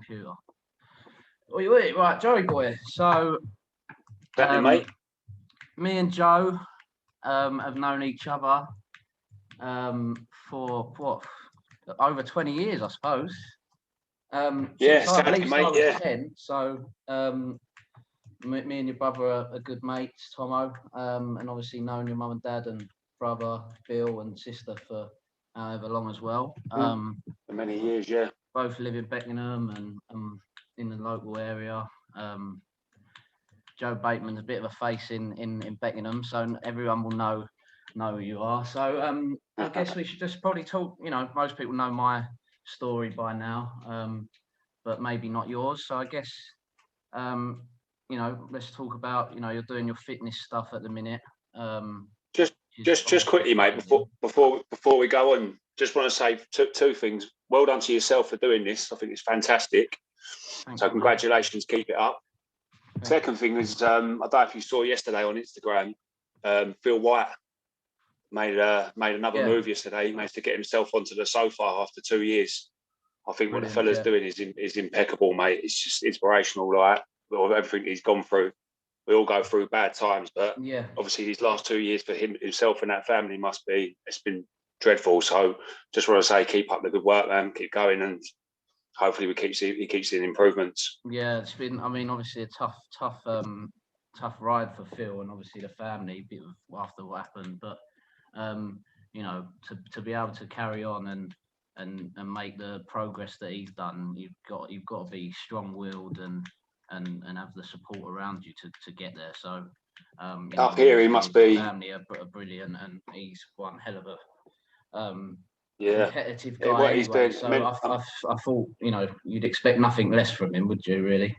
computer. Wait, right, Joey boy. So, Mate. me and Joe have known each other for what, over 20 years, I suppose. Yeah, Since at least mate, I was yeah. 10. So, me and your brother are good mates, Tomo, and obviously known your mum and dad and brother Bill and sister for however long as well. For many years, yeah. Both live in Beckenham and in the local area. Joe Bateman's a bit of a face in Beckenham, so everyone will know who you are. So I guess we should just probably talk. You know, most people know my story by now, but maybe not yours. So I guess you know, let's talk about, you know, you're doing your fitness stuff at the minute. Just quickly, mate, before we go on, just want to say two things. Well done to yourself for doing this. I think it's fantastic. So congratulations, keep it up. Second thing is, I don't know if you saw yesterday on Instagram, Phil White made another move yesterday. He managed to get himself onto the sofa after 2 years. I think what the fella's doing is impeccable, mate. It's just inspirational, like everything he's gone through. We all go through bad times, but obviously these last 2 years for himself and that family it's been dreadful. So just want to say, keep up the good work, man. Keep going, and hopefully he keeps seeing improvements. Yeah, it's been, I mean, obviously a tough ride for Phil and obviously the family after what happened, but you know, to be able to carry on and make the progress that he's done, you've got to be strong-willed and have the support around you to get there. So up here he must be. Family are brilliant, and he's one hell of a competitive guy. What he's doing, so I thought, you know, you'd expect nothing less from him, would you? Really?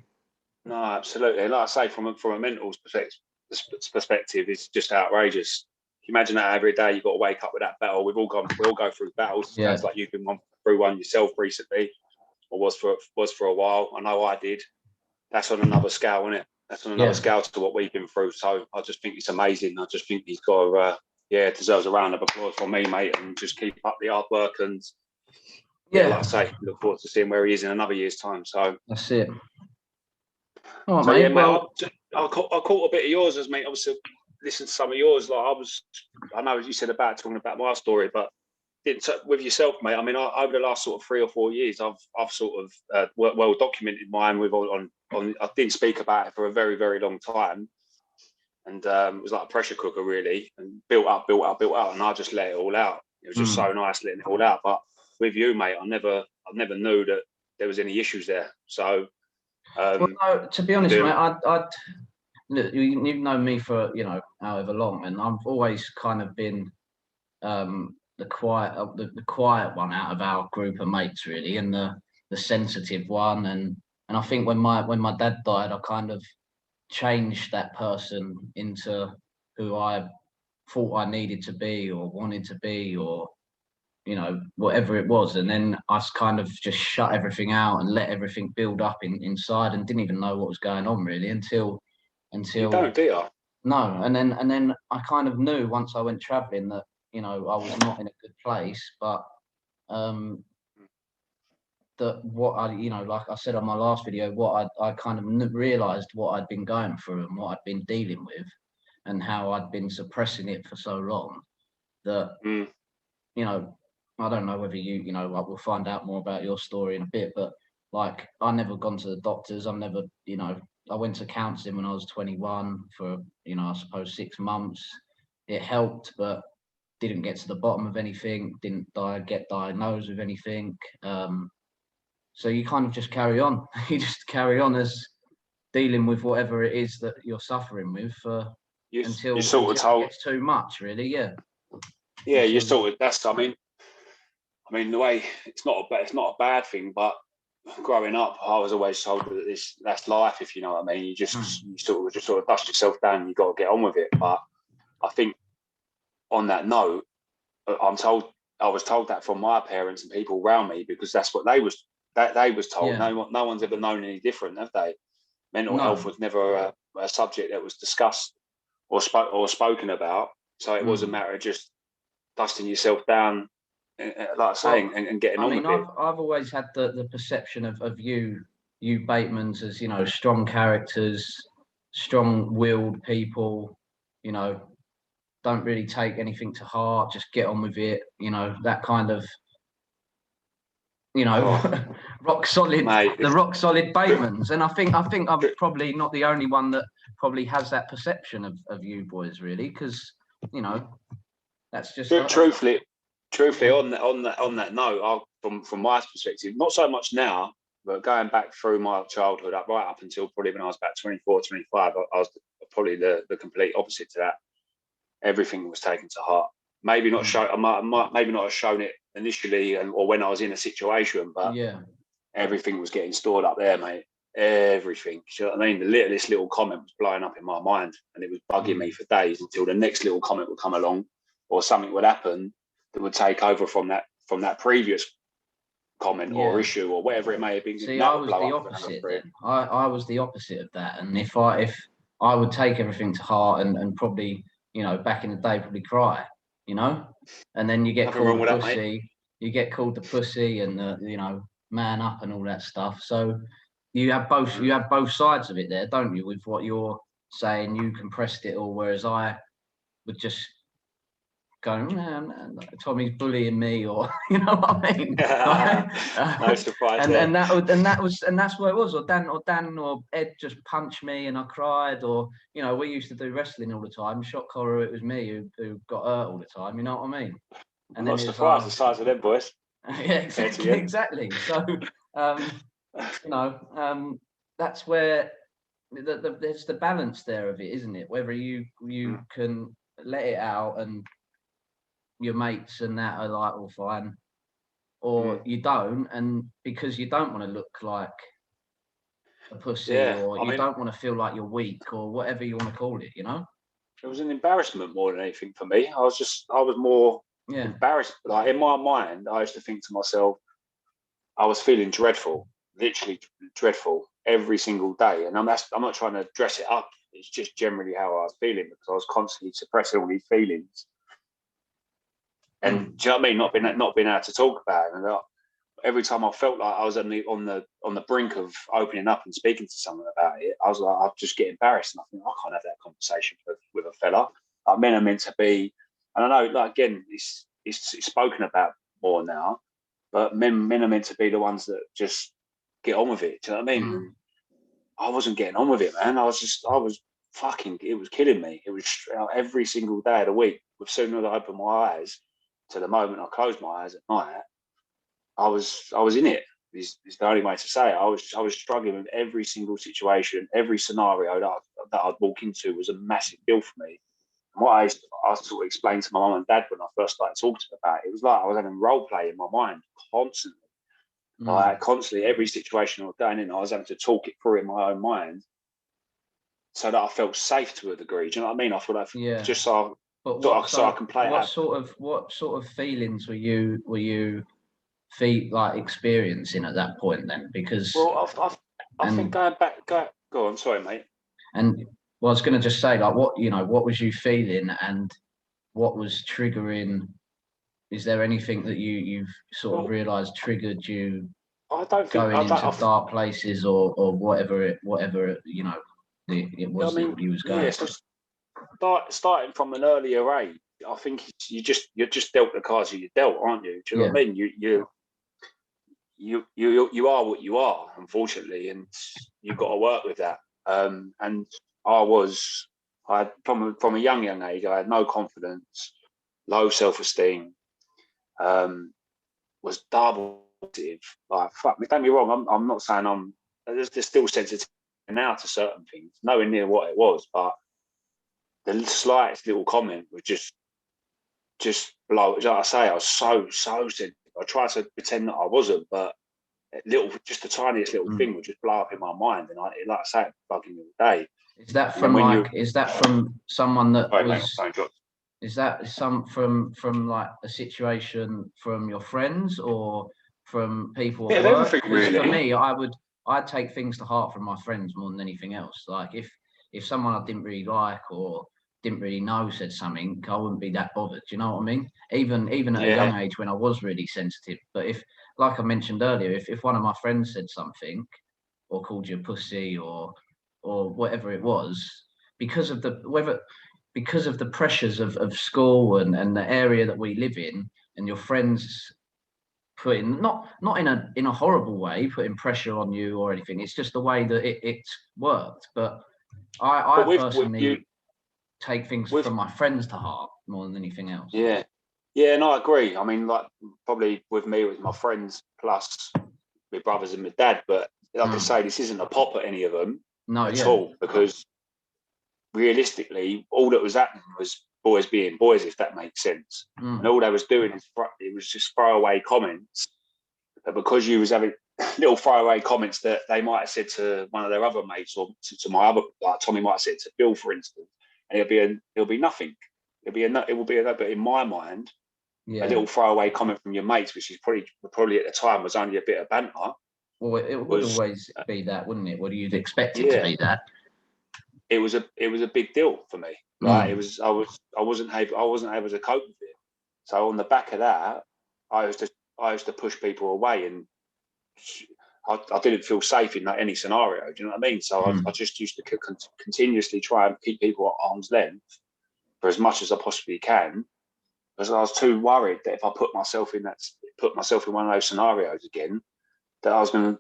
No, absolutely. Like I say, from a mental perspective, it's just outrageous. Can you imagine that every day you've got to wake up with that battle? We all go through battles. It sounds like you've been through one yourself recently, or was for a while. I know I did. That's on another scale, isn't it? That's on another scale to what we've been through. So I just think it's amazing. I just think he's got deserves a round of applause from me, mate, and just keep up the hard work. And like I say, look forward to seeing where he is in another year's time. So that's it. All right, so, mate. Yeah, mate. I caught a bit of yours, as mate. Obviously, listen to some of yours. Like I know you said about talking about my story, but with yourself, mate. I mean, over the last sort of 3 or 4 years, I've sort of well documented mine on. I didn't speak about it for a very, very long time, and it was like a pressure cooker, really, and built up, and I just let it all out. It was just so nice letting it all out. But with you, mate, I never knew that there was any issues there. So, well, no, to be honest, mate, I'd look, you've known me for, you know, however long, and I've always kind of been the quiet one out of our group of mates, really, and the sensitive one. And I think when my dad died, I kind of changed that person into who I thought I needed to be or wanted to be, or, you know, whatever it was. And then I kind of just shut everything out and let everything build up inside, and didn't even know what was going on, really, until you don't, do you? No. And then I kind of knew once I went traveling that, you know, I was not in a good place, but that what I, you know, like I said on my last video, what I kind of realized what I'd been going through and what I'd been dealing with, and how I'd been suppressing it for so long that, you know, I don't know whether you know, we'll find out more about your story in a bit, but like, I never gone to the doctors. I've never, you know, I went to counselling when I was 21 for, you know, I suppose 6 months. It helped, but didn't get to the bottom of anything, didn't get diagnosed with anything. So you kind of just carry on. You just carry on as dealing with whatever it is that you're suffering with until it gets too much, really. Yeah. Yeah, you're sort of. That's. I mean, the way it's not a bad thing, but growing up, I was always told that that's life. If you know what I mean, you sort of dust yourself down. And you got to get on with it. But I think on that note, I was told that from my parents and people around me, because that's what they was told. Yeah. No one's ever known any different, have they? Mental health was never a subject that was discussed or spoken about. So it was a matter of just dusting yourself down, like saying, and getting on with it. I've always had the perception of you you Batemans as, you know, strong characters, strong-willed people, you know, don't really take anything to heart, just get on with it, you know, that kind of, you know, rock solid, mate, the rock solid Batemans. And I think I'm probably not the only one that probably has that perception of you boys, really, because, you know, that's just truthfully on that note, from my perspective, not so much now, but going back through my childhood right up until probably when I was about 24, 25, I was probably the complete opposite to that. Everything was taken to heart. Maybe not show. I might maybe not have shown it initially, or when I was in a situation, but yeah, everything was getting stored up there, mate. Everything. You know what I mean? The littlest little comment was blowing up in my mind, and it was bugging me for days until the next little comment would come along, or something would happen that would take over from that previous comment or issue or whatever it may have been. See, I was the opposite then. I was the opposite of that. And if I would take everything to heart and probably, you know, back in the day, probably cry, you know, and then you get called the pussy, you get called the pussy and the, you know, man up and all that stuff. So you have both sides of it there, don't you? With what you're saying, you compressed it all, whereas I would just going, man, Tommy's bullying me, or you know what I mean? No surprise. And that's what it was. Or Dan or Ed just punched me and I cried. Or, you know, we used to do wrestling all the time. Shock horror, it was me who got hurt all the time. You know what I mean? And I'm not surprised the size of them boys. Yeah, exactly. So, you know, that's where there's the balance there of it, isn't it? Whether you can let it out and your mates and that are like, all fine, or you don't, and because you don't want to look like a pussy, or you don't want to feel like you're weak, or whatever you want to call it, you know. It was an embarrassment more than anything for me. I was more embarrassed. Like, in my mind, I used to think to myself, I was feeling dreadful, literally dreadful every single day. And I'm not trying to dress it up. It's just generally how I was feeling, because I was constantly suppressing all these feelings. And do you know what I mean? Not being able to talk about it. And every time I felt like I was on the brink of opening up and speaking to someone about it, I was like, I'd just get embarrassed, and I think I can't have that conversation with a fella. Like, men are meant to be, and I know, like, again, it's spoken about more now, but men are meant to be the ones that just get on with it. Do you know what I mean? I wasn't getting on with it, man. It was killing me. It was every single day of the week. As soon as I opened my eyes to the moment I closed my eyes at night, I was in it. Is the only way to say it. I was struggling with every single situation, every scenario that I'd walk into was a massive deal for me. And what I sort of explained to my mum and dad when I first started talking to them about it, it was like I was having role play in my mind constantly. Like, constantly, every situation I was going in, I was having to talk it through in my own mind, so that I felt safe to a degree. Do you know what I mean? I feel like just so I can play it out. What sort of feelings were you experiencing at that point then? Because I think going back, go on, sorry, mate. And well, I was going to just say, like, what was you feeling, and what was triggering? Is there anything that you've sort of realised triggered you? I don't think going into dark places or whatever it you know it was that you was going. Yeah, so starting from an earlier age, I think you're just dealt the cards you're dealt, aren't you? Do you know what I mean? You are what you are, unfortunately, and you've got to work with that. And I from a young age, I had no confidence, low self-esteem, was double positive. Like, fuck me, don't be wrong. I'm not saying there's still sensitive now to certain things, nowhere near what it was, but the slightest little comment would just blow. Like I say, I was so sensitive. I tried to pretend that I wasn't, but just the tiniest little thing would just blow up in my mind, and like I say, it's bugging me all day. Is that from someone that was? Mate, is that from like a situation from your friends or from people at work? Really. For me, I'd take things to heart from my friends more than anything else. Like, if someone I didn't really like or didn't really know said something, I wouldn't be that bothered. Do you know what I mean? Even at a young age when I was really sensitive. But if, like I mentioned earlier, if one of my friends said something, or called you a pussy or whatever it was, because of the pressures of school and the area that we live in, and your friends putting not in a horrible way, putting pressure on you or anything. It's just the way that it's worked. But I personally take things from my friends to heart more than anything else. Yeah. Yeah, and I agree. I mean, like, probably with me, it was my friends plus my brothers and my dad. But like I say, this isn't a pop at any of them at all, because realistically, all that was happening was boys being boys, if that makes sense. And all they was doing is it was just throwaway comments. But because you was having little throwaway comments that they might have said to one of their other mates, or to my other, like Tommy might have said to Bill, for instance, and it'll be nothing. It will be but in my mind, a little throwaway comment from your mates, which is probably at the time was only a bit of banter. Well, it would always be that, wouldn't it? What you'd expect it to be that. It was a big deal for me. Like, I wasn't able to cope with it. So on the back of that, I used to push people away, and I didn't feel safe in any scenario. Do you know what I mean? So I just used to continuously try and keep people at arm's length for as much as I possibly can, because I was too worried that if I put myself in one of those scenarios again, that I was going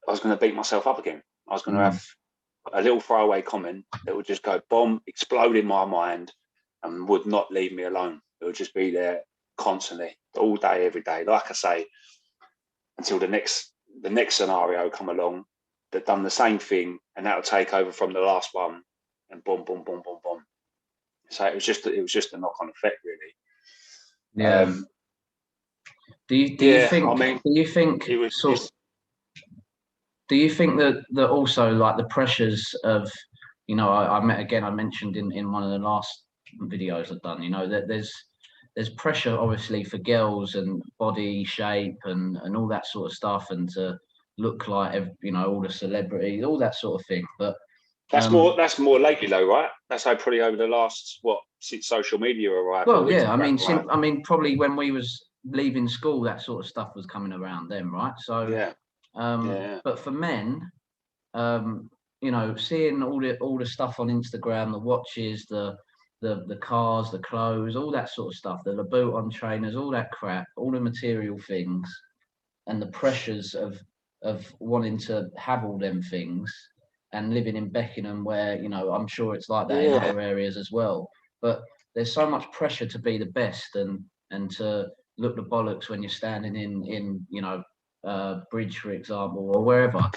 to beat myself up again. I was going to have a little throwaway comment that would just go bomb, explode in my mind, and would not leave me alone. It would just be there constantly, all day, every day. Like I say, until the next scenario come along that done the same thing, and that'll take over from the last one, and boom, boom, boom, boom, boom. So it was just a knock-on effect, really. Yeah. Do you think? I mean, do you think that also, like, the pressures of, I mentioned in one of the last videos I've done, that there's pressure obviously for girls and body shape and all that sort of stuff, and to look like, all the celebrities, all that sort of thing. But that's more lately, though, right? That's how probably over the last since social media arrived. Well, yeah, I mean, probably when we was leaving school, that sort of stuff was coming around then, right? So but for men, seeing all the stuff on Instagram, the watches, the cars, the clothes, all that sort of stuff, the Louboutin trainers, all that crap, all the material things, and the pressures of wanting to have all them things, and living in Beckenham, where I'm sure it's like that in other areas as well. But there's so much pressure to be the best and to look the bollocks when you're standing in bridge, for example, or wherever.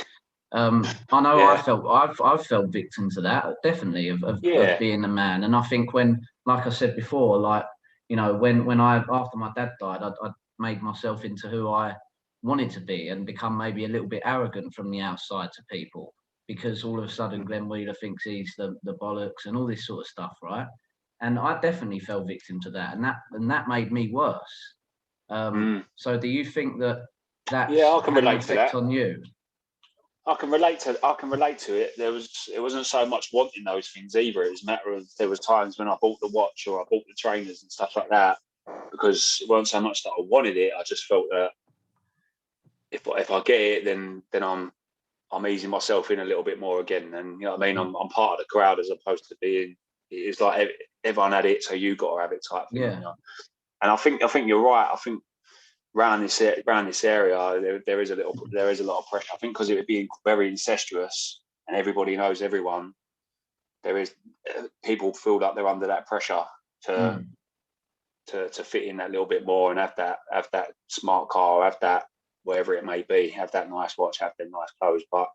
I know I've felt victim to that, definitely, of being a man. And I think when, like I said before, like, when after my dad died, I made myself into who I wanted to be, and become maybe a little bit arrogant from the outside to people, because all of a sudden Glenn Wheeler thinks he's the bollocks and all this sort of stuff, right? And I definitely fell victim to that, and that made me worse. So do you think that I can relate to that on you? I can relate to it. It wasn't so much wanting those things either. It was a matter of, there was times when I bought the watch or I bought the trainers and stuff like that, because it wasn't so much that I wanted it. I just felt that if I get it, then I'm easing myself in a little bit more again. And you know what I mean? I'm part of the crowd, as opposed to being, it's like everyone had it, so you got to have it type thing. Yeah. And I think you're right. I think around this area, there is a lot of pressure. I think because it would be very incestuous and everybody knows everyone, there is people feel like they're under that pressure to fit in that little bit more, and have that smart car, have that whatever it may be, have that nice watch, have that nice clothes. But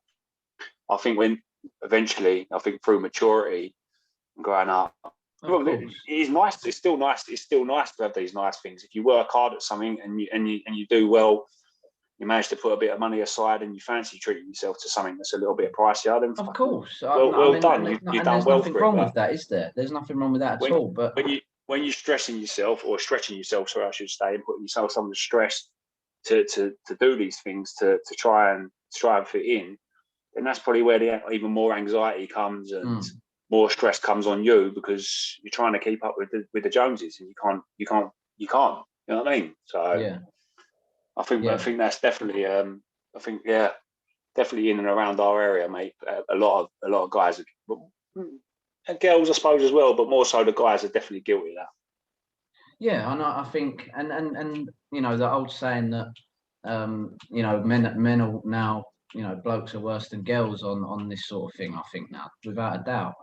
I think eventually through maturity and growing up, it is nice. It's still nice. It's still nice to have these nice things. If you work hard at something and you do well, you manage to put a bit of money aside, and you fancy treating yourself to something that's a little bit pricier. Then of course, well done. You've done well. There's nothing wrong with that, is there? There's nothing wrong with that at all. But when you're stressing yourself, or stretching yourself, sorry, I should say, and putting yourself under stress to do these things, to try and fit in, then that's probably where even more anxiety comes, and more stress comes on you, because you're trying to keep up with the Joneses, and you can't. You know what I mean? So I think that's definitely. definitely in and around our area, mate. A lot of guys, and girls, I suppose, as well, but more so the guys are definitely guilty of that. Yeah, and I think, and you know, the old saying that, you know, men are now, you know, blokes are worse than girls on this sort of thing. I think now, without a doubt.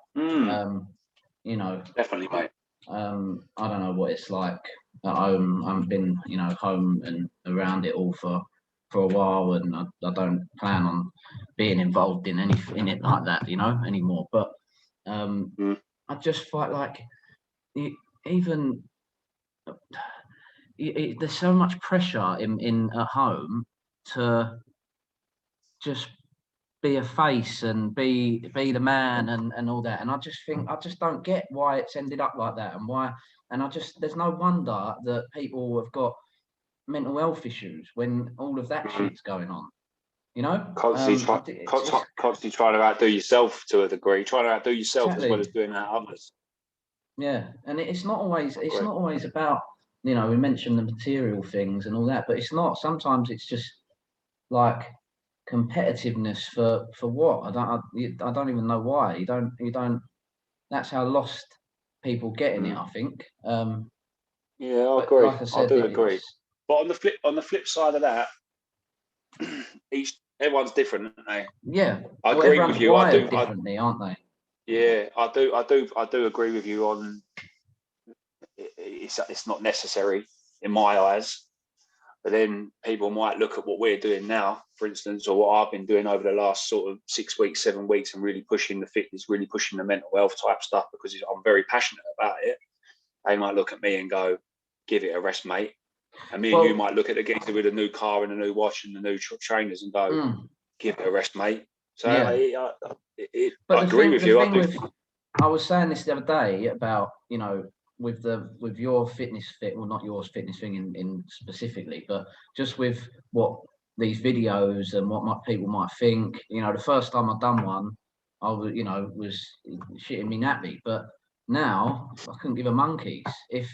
You know, definitely, mate. I don't know what it's like at home. I've been, you know, home and around it all for a while, and I don't plan on being involved in it like that, you know, anymore. But I just felt like even there's so much pressure in a home to just be a face and be the man and all that. And I just think, I just don't get why it's ended up like that, and why. And there's no wonder that people have got mental health issues when all of that shit's going on. You know, constantly trying to outdo yourself to a degree, trying to outdo yourself exactly. As well as doing that others. Yeah, and it's not always about, you know, we mentioned the material things and all that, but it's not. Sometimes it's just like competitiveness for what? I don't even know why. You don't. That's how lost people get in it, I think. Yeah, I agree. Like I said, I do agree. But on the flip side of that, everyone's different, aren't they? Yeah, I agree with you. I do differently, aren't they? Yeah, I do agree with you on. It's not necessary in my eyes. But then people might look at what we're doing now, for instance, or what I've been doing over the last sort of 6 weeks, 7 weeks, and really pushing the fitness, really pushing the mental health type stuff because I'm very passionate about it. They might look at me and go, "Give it a rest, mate." And me and you might look at the geezer with a new car and a new watch and the new trainers and go, "Give it a rest, mate." So yeah. I agree with you. I was saying this the other day about, you know, with your fitness well, not yours fitness thing in specifically, but just with what these videos and what people might think. You know, the first time I'd done one, I was, you know, was shitting me nappy, but now I couldn't give a monkeys. If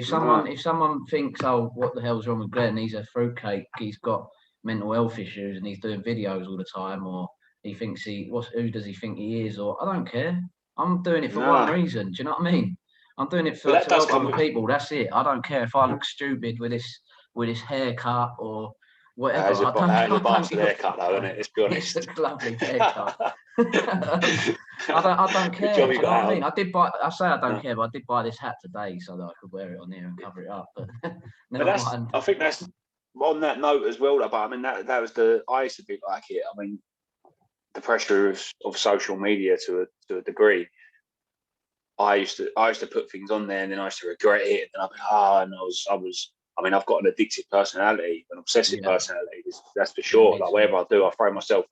someone thinks, oh, what the hell's wrong with Glenn? He's a fruitcake. He's got mental health issues and he's doing videos all the time, or he thinks who does he think he is? Or I don't care. I'm doing it for one reason. Do you know what I mean? I'm doing it to help other people. That's it. I don't care if I look stupid with this haircut or whatever. It's a bastard haircut, though, isn't it? Let's be honest. It's a lovely haircut. I don't care. Do you know what I mean? I say I don't care, but I did buy this hat today so that I could wear it on here and cover it up. But I think that's on that note as well. But I mean, that was I used to be like it. I mean, the pressure of social media to a degree. I used to put things on there and then I used to regret it, and I'd be I mean, I've got an addictive personality, an obsessive personality. That's for sure. Like whatever I do, I throw myself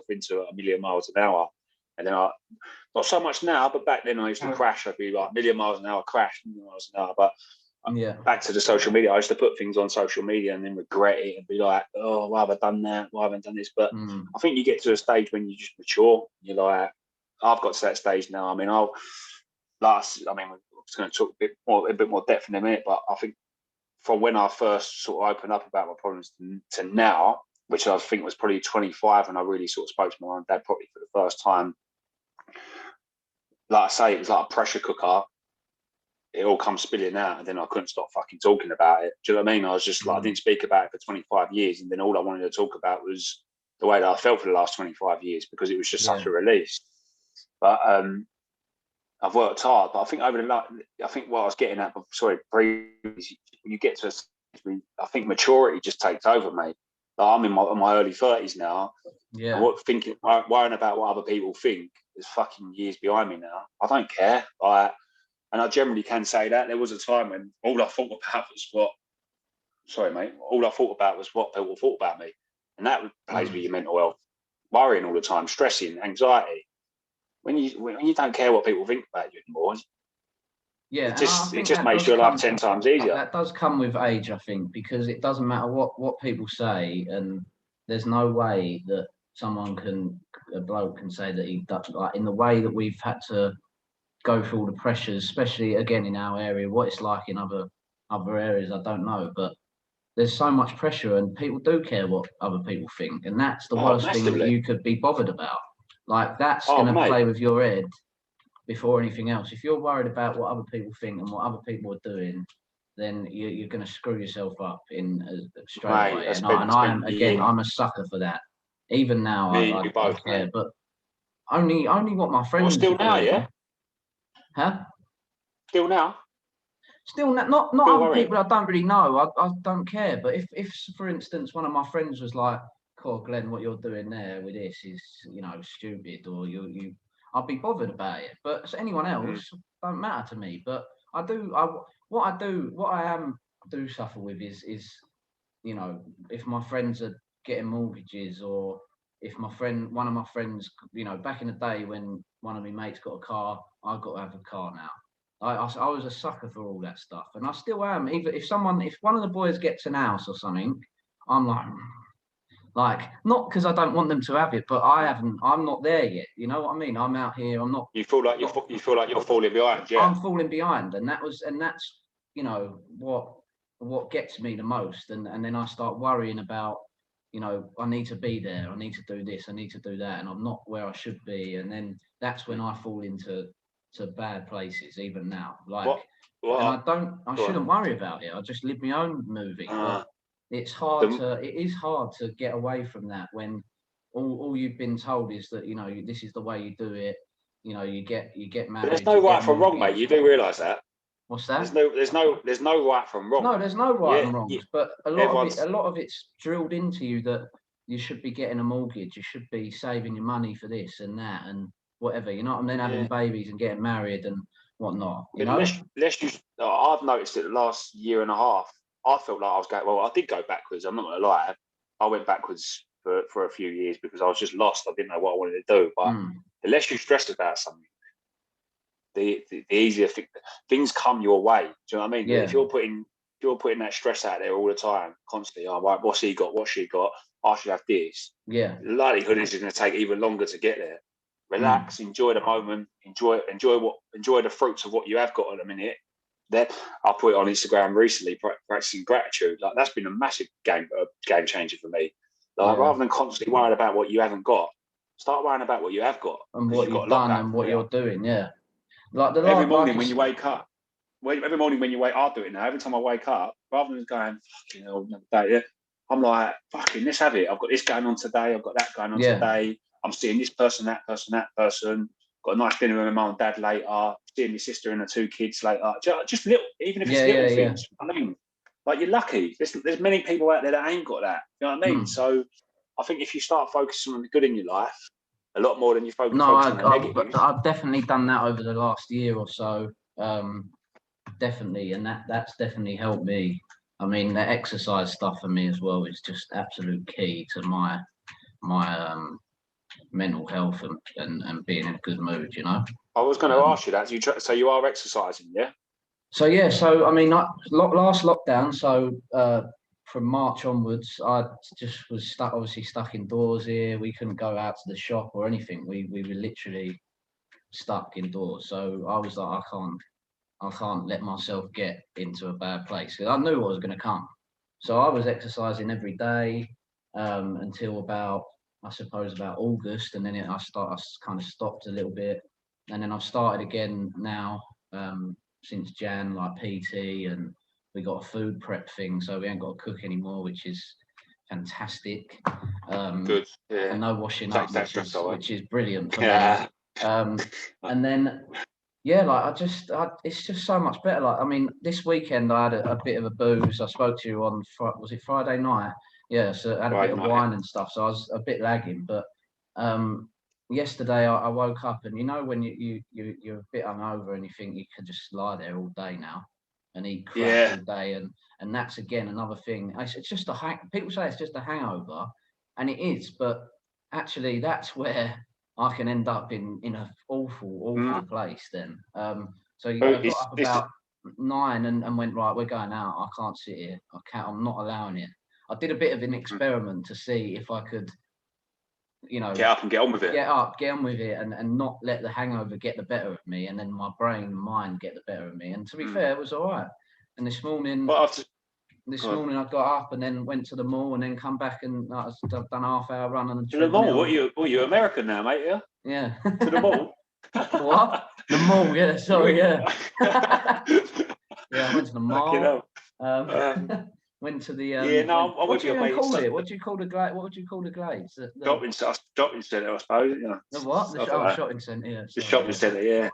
into a million miles an hour, and then not so much now, but back then I used to crash. I'd be like a million miles an hour, crash, million miles an hour. But back to the social media, I used to put things on social media and then regret it and be like, oh, why have I done that? Why haven't I done this? But I think you get to a stage when you just mature. You're like, I've got to that stage now. I mean, we're going to talk a bit more depth in a minute, but I think from when I first sort of opened up about my problems to now, which I think was probably 25, and I really sort of spoke to my mum and dad probably for the first time. Like I say, it was like a pressure cooker. It all comes spilling out, and then I couldn't stop fucking talking about it. Do you know what I mean? I was just like, I didn't speak about it for 25 years, and then all I wanted to talk about was the way that I felt for the last 25 years because it was just such a release. But I've worked hard, but I think I think what I was getting at, you get to a stage, I think maturity just takes over, mate. Like I'm in my early 30s now. Yeah. And worrying about what other people think is fucking years behind me now. I don't care. And I generally can say that. There was a time when all I thought about was what people thought about me. And that plays with your mental health. Worrying all the time, stressing, anxiety. When you don't care what people think about you anymore, it just makes your life 10 times easier. That does come with age, I think, because it doesn't matter what people say, and there's no way that a bloke can say that he does, like in the way that we've had to go through all the pressures, especially again in our area. What it's like in other areas, I don't know, but there's so much pressure, and people do care what other people think, and that's the worst thing that you could be bothered about. Like, that's going to play with your head before anything else. If you're worried about what other people think and what other people are doing, then you're going to screw yourself up in straight away. And I'm a sucker for that. Even now, I care, but only what my friends. Still now, yeah. Huh? Still now. Still not other people I don't really know. I don't care. But if for instance one of my friends was like, "Oh, Glenn, what you're doing there with this is, stupid," or I'd be bothered about it. But anyone else don't matter to me. But what I do suffer with is if my friends are getting mortgages, or if one of my friends, back in the day when one of my mates got a car, I got to have a car now. I was a sucker for all that stuff, and I still am. Even if one of the boys gets an house or something, I'm like, not because I don't want them to have it, but I'm not there yet. You know what I mean? I'm out here. I'm not. You feel like you're falling behind. Yeah. I'm falling behind, and that's what gets me the most, and then I start worrying about, I need to be there. I need to do this. I need to do that, and I'm not where I should be, and then that's when I fall into bad places, even now. Like, and I shouldn't worry about it. I just live my own movie. But it's hard it is hard to get away from that when all you've been told is that, this is the way you do it. You get married. There's no right from wrong, mate. You do realise that. What's that? There's no right from wrong. No, there's no right and wrongs. But a lot of it's drilled into you that you should be getting a mortgage. You should be saving your money for this and that and whatever, and then having babies and getting married and whatnot. I've noticed it the last year and a half. I felt like I was going. Well, I did go backwards. I'm not going to lie. I went backwards for a few years because I was just lost. I didn't know what I wanted to do. But the less you stress about something, the easier things come your way. Do you know what I mean? Yeah. If you're putting that stress out there all the time, constantly, right, what's he got? What's she got? I should have this. Yeah. The likelihood is it's going to take even longer to get there. Relax, enjoy the moment, enjoy the fruits of what you have got at the minute. Then I put it on Instagram recently, practicing gratitude. Like, that's been a massive game changer for me. Like, rather than constantly worrying about what you haven't got, start worrying about what you have got and what you've done and what you're doing. Yeah, like every morning when you wake up. Every morning when you wake, I'll do it now. Every time I wake up, rather than going, fucking hell, another day, yeah, I'm like, fucking, let's have it. I've got this going on today. I've got that going on today. I'm seeing this person, that person, that person. Got a nice dinner with my mum and dad later. Seeing my sister and her 2 kids later. Just little, even if it's little things. I mean, like, you're lucky. There's many people out there that ain't got that. You know what I mean? So I think if you start focusing on the good in your life, a lot more than you focus on the negative. I've definitely done that over the last year or so. Definitely, and that's definitely helped me. I mean, the exercise stuff for me as well is just absolute key to my mental health and being in a good mood. I was going to ask you that. So you are exercising, yeah? So yeah. So I mean, last lockdown. So from March onwards, I just was stuck indoors here. We couldn't go out to the shop or anything. We were literally stuck indoors. So I was like, I can't let myself get into a bad place, because I knew what was going to come. So I was exercising every day until about August, and then I kind of stopped a little bit, and then I've started again now since Jan, like PT, and we got a food prep thing, so we ain't got to cook anymore, which is fantastic. Good, yeah. And no washing up, which is brilliant for me. And then. Yeah, like it's just so much better. Like, I mean, this weekend I had a bit of a booze. I spoke to you on was it Friday night? Yeah, so I had a bit of wine and stuff, so I was a bit lagging. But yesterday I woke up, and when you're a bit hungover and you think you could just lie there all day now and eat crap all day, and that's again another thing. It's just people say it's just a hangover, and it is, but actually that's where I can end up in an awful place then. So I got up about 9 and went, right, we're going out. I can't sit here. I'm not allowing it. I did a bit of an experiment to see if I could, get up and get on with it. Get on with it, and not let the hangover get the better of me, and then my brain and mind get the better of me. And to be fair, it was all right. And this morning, this morning I got up and then went to the mall and then come back and I've done a half-hour run on the To the mall? What are you American now, mate? Yeah. Yeah. To the mall. What? The mall? Yeah. Sorry. Yeah. Yeah. I went to the mall. Went to the. Yeah. No, I'm what with do you you, even mate. call it? What do you call the glaze? What would you call the glaze? Shopping centre, I suppose. You know. The what? The shopping centre. Yeah. The shopping centre. Yeah.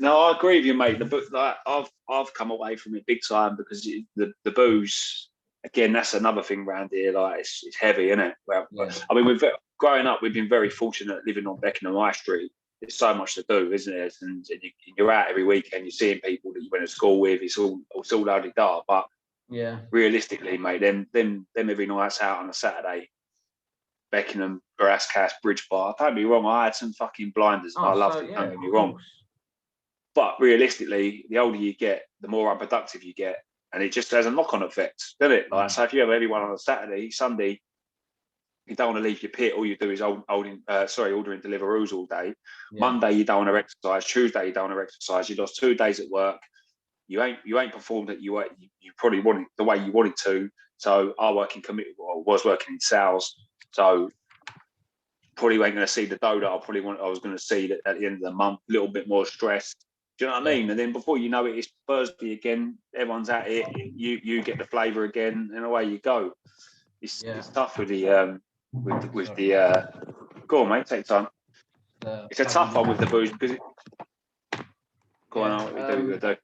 No, I agree with you, mate. The book, like, I've come away from it big time because the booze. Again, that's another thing around here. Like, it's heavy, isn't it? Well, yeah. I mean, growing up, we've been very fortunate living on Beckenham High Street. There's so much to do, isn't there? And you're out every weekend. You're seeing people that you went to school with. It's all loaded up. But yeah, realistically, mate, them every nights out on a Saturday, Beckenham, Barascas, Bridge Bar. Don't be wrong. I had some fucking blinders. I loved it. Don't get me wrong. But realistically, the older you get, the more unproductive you get. And it just has a knock-on effect, doesn't it? Like, so if you have everyone on a Saturday, Sunday, you don't want to leave your pit. All you do is ordering Deliveroos all day. Yeah. Monday, you don't want to exercise. Tuesday, you don't want to exercise. You lost 2 days at work. You ain't performed that you probably wanted the way you wanted to. So I was working in sales. So probably ain't going to see the dough that I was going to see that at the end of the month. A little bit more stress. Do you know what I mean? And then before you know it, it's Thursday again. Everyone's at it. You get the flavour again, and away you go. It's tough with the Go on, mate. Take time. It's a tough one with the booze because Go on, what we do.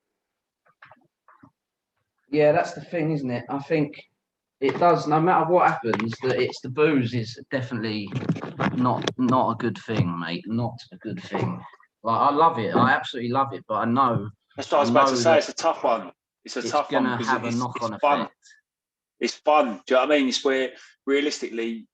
Yeah, that's the thing, isn't it? I think it does. No matter what happens, it's the booze is definitely not a good thing, mate. Not a good thing. Like, I love it. I absolutely love it. But I know. That's what I was about to say. It's a tough one. It's tough one because have a knock-on effect. It's fun. Do you know what I mean? It's where realistically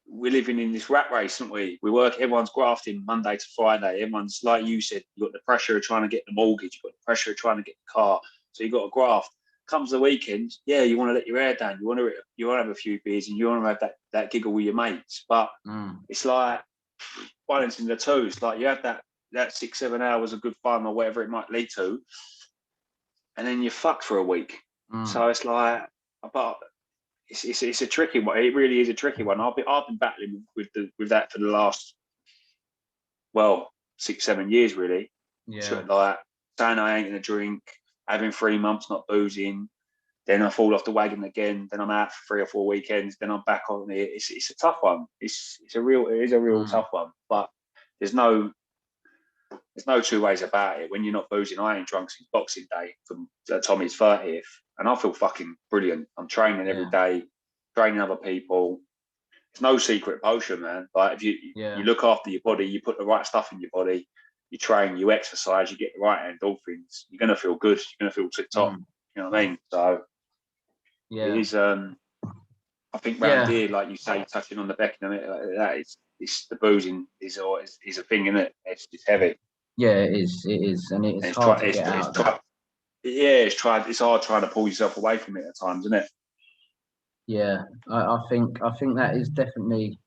we're living in this rat race, aren't we? Everyone's grafting Monday to Friday. Everyone's, like you said, you've got the pressure of trying to get the mortgage, you've got the pressure of trying to get the car. So you've got to graft. Comes the weekend, you want to let your hair down. You want to have a few beers and you want to have that giggle with your mates. But it's like balancing the two. It's like you have that 6-7 hours of good fun or whatever it might lead to, and then you're fucked for a week. So it's like, but it's a tricky one. It really is a tricky one. I've been battling with that for the last 6-7 years really. Yeah. So, like, saying I ain't gonna drink, having 3 months not boozing, then I fall off the wagon again. Then I'm out for 3 or 4 weekends. Then I'm back on it. It's a tough one. It is a real tough one. But there's no two ways about it. When you're not boozing, I ain't drunk since Boxing Day from Tommy's 30th, and I feel fucking brilliant. I'm training every day, training other people. It's no secret potion, man. Like, if you look after your body, you put the right stuff in your body, you train, you exercise, you get the right endorphins, you're gonna feel good. You're gonna feel tip-top. You know what I mean? So it is. I think round here, like you say, touching on the Beckenham, that is the boozing is a thing, isn't it? It's heavy. Yeah, it is, and it's hard to get out. It's hard trying to pull yourself away from it at times, isn't it? Yeah, I think that is definitely.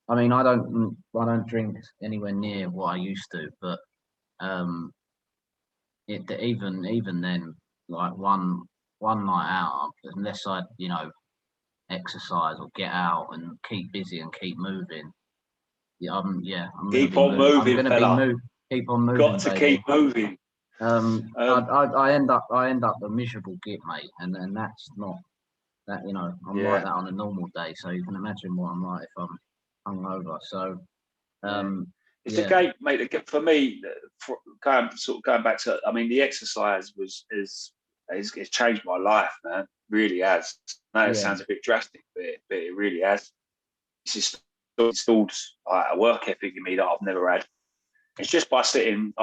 I mean, I don't drink anywhere near what I used to, but even then, like one night out, unless I exercise or get out and keep busy and keep moving. Keep on moving, fella. Keep on moving. Got to keep moving. I end up a miserable git, mate, and that's not that. I'm like that on a normal day, so you can imagine what I'm like if I'm hungover. So it's a gate, mate. For me, going back to, I mean, the exercise it's changed my life, man. It really has. I know it sounds a bit drastic, but it really has. It's just installed a work ethic in me that I've never had. It's just by setting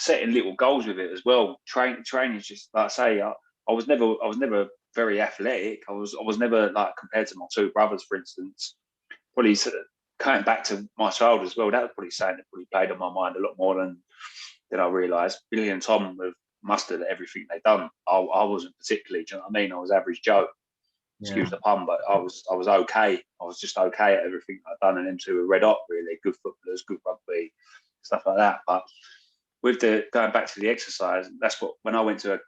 little goals with it as well. Training is just, like I say, I was never very athletic. I was never, like, compared to my two brothers, for instance. Probably coming back to my child as well, that was probably something that probably played on my mind a lot more than I realised. Billy and Tom have mustered everything they've done. I wasn't particularly, do you know what I mean? I was average Joe. Excuse the pun, but I was okay. I was just okay at everything I'd done, and them two were red hot, really. Good footballers, good rugby, stuff like that. But with the going back to the exercise, that's what, when I went to a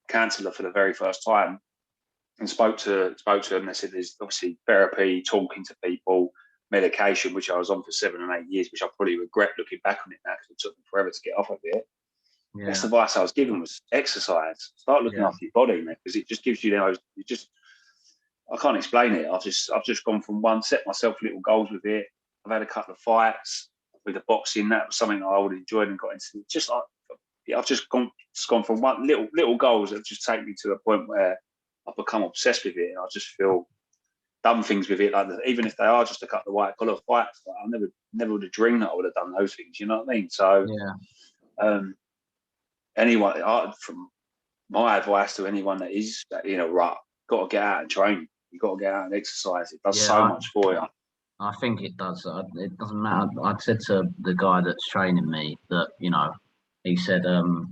counsellor for the very first time, and spoke to them. They said there's obviously therapy, talking to people, medication, which I was on for 7 and 8 years, which I probably regret looking back on it now because it took me forever to get off of it. Yeah. Best advice I was given was exercise. Start looking after your body, man, because it just gives you those. I can't explain it. I've just gone from one, set myself little goals with it. I've had a couple of fights with the boxing. That was something that I would enjoy and got into. Just like I've just gone from one little goals that just take me to a point where I've become obsessed with it, and I just feel done things with it. Like even if they are just a couple of white collar fights, like I never would have dreamed that I would have done those things. You know what I mean? So anyone, from my advice to anyone that is, right, got to get out and train. You got to get out and exercise. It does so much for you. I think it does. It doesn't matter. I said to the guy that's training me that, he said have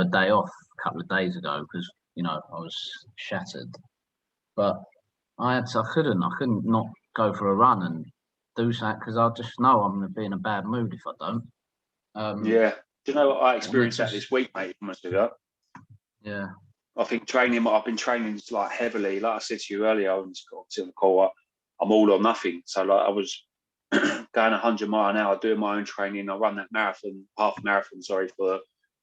a day off a couple of days ago because, I was shattered. But I couldn't not go for a run and do that because I just know I'm going to be in a bad mood if I don't. Do you know what I experienced that this week, mate? Must do that. Yeah. I think I've been training like heavily. Like I said to you earlier, I just got to the call. I'm all or nothing. So like I was going 100 miles an hour doing my own training. I run that half marathon, for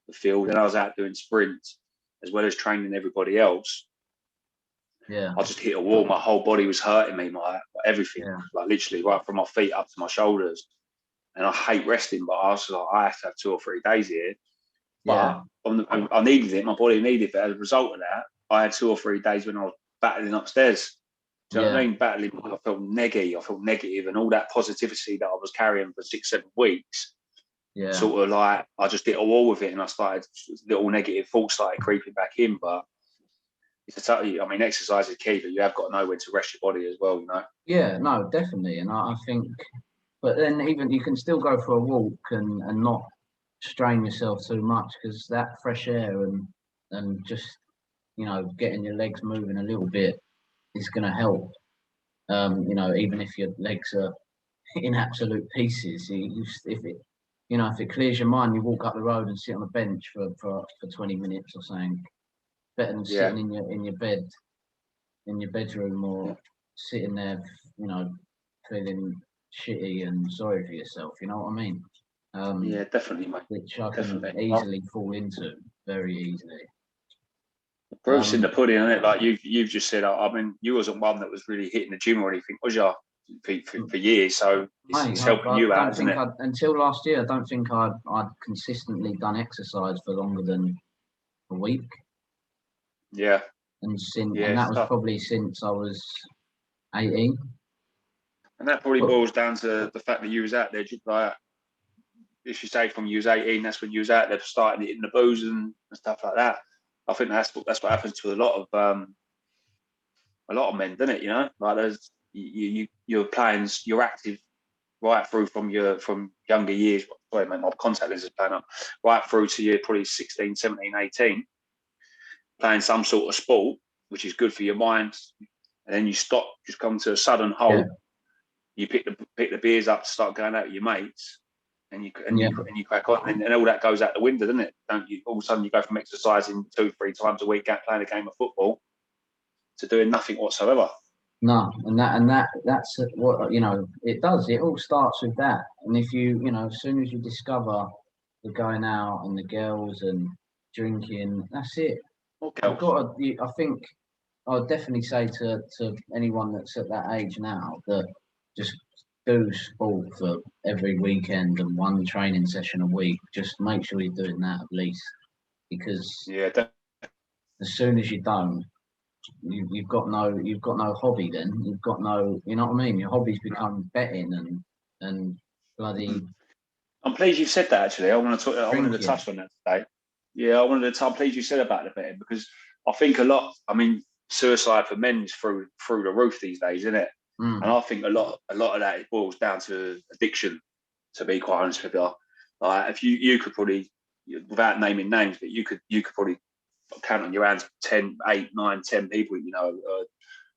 the field. And I was out doing sprints as well as training everybody else. Yeah. I just hit a wall. My whole body was hurting me, everything, like literally right from my feet up to my shoulders. And I hate resting, but I was like, I have to have 2 or 3 days here. But I needed it. My body needed it. But as a result of that, I had 2 or 3 days when I was battling upstairs. Do you know what I mean? Battling, I felt negative, and all that positivity that I was carrying for 6-7 weeks. Yeah. Sort of like I just hit a wall with it, and I started little negative thoughts started creeping back in. But exercise is key, but you have got to know when to rest your body as well. Yeah, no, definitely, and I think, but then even you can still go for a walk and not strain yourself too much because that fresh air and just getting your legs moving a little bit is going to help. Even if your legs are in absolute pieces, if it clears your mind, you walk up the road and sit on a bench for 20 minutes or something. Better than sitting in your bed, in your bedroom, or sitting there, feeling shitty and sorry for yourself. You know what I mean? Yeah, definitely, mate. Which I can easily fall into, very easily. Proof's in the pudding, isn't it? Like you've just said. You wasn't one that was really hitting the gym or anything, was you? For years, so it's helping you out, isn't it? Until last year, I don't think I'd consistently done exercise for longer than a week. Yeah. And that was probably since I was 18. And that probably boils down to the fact that you was out there, just like, if you say from you was 18, that's when you was out there starting hitting the booze and stuff like that. I think that's what happens to a lot of men, doesn't it? Like there's you're active right through from younger years. Sorry, mate, my contact lens is playing up. Right through to you're probably 16, 17, 18, playing some sort of sport, which is good for your mind. And then you stop, just come to a sudden halt. Yeah. You pick the beers up to start going out with your mates, and you crack on, and all that goes out the window, doesn't it? Don't you? All of a sudden, you go from exercising 2-3 times a week, playing a game of football, to doing nothing whatsoever. No, and that's what it does. It all starts with that, and if as soon as you discover the going out and the girls and drinking, that's it. You've got to, I think I'd definitely say to anyone that's at that age now that just do sport for every weekend and one training session a week. Just make sure you're doing that at least, because as soon as you don't, you've got no hobby. Then you've got no, you know what I mean. Your hobbies become betting and bloody. I'm pleased you've said that. Actually, I wanted to touch on that today. Yeah, I'm pleased you said about the betting, because I think a lot. Suicide for men is through the roof these days, isn't it? And I think a lot of that boils down to addiction. To be quite honest with you, if you could probably, without naming names, but you could probably count on your hands 10, 8, 9, 10 people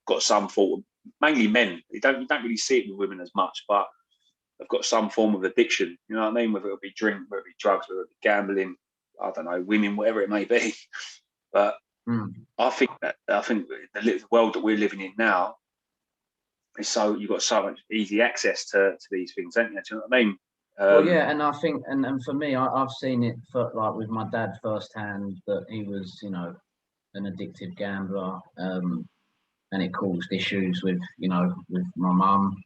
got some form of, mainly men. You don't really see it with women as much, but they've got some form of addiction. You know what I mean? Whether it be drink, whether it be drugs, whether it be gambling, I don't know, women, whatever it may be. But I think the world that we're living in now is so you've got so much easy access to these things, don't you? Do you know what I mean? Well, yeah, and I think, and for me, I've seen it like with my dad firsthand that he was, you know, an addictive gambler, and it caused issues with, you know, with my mum,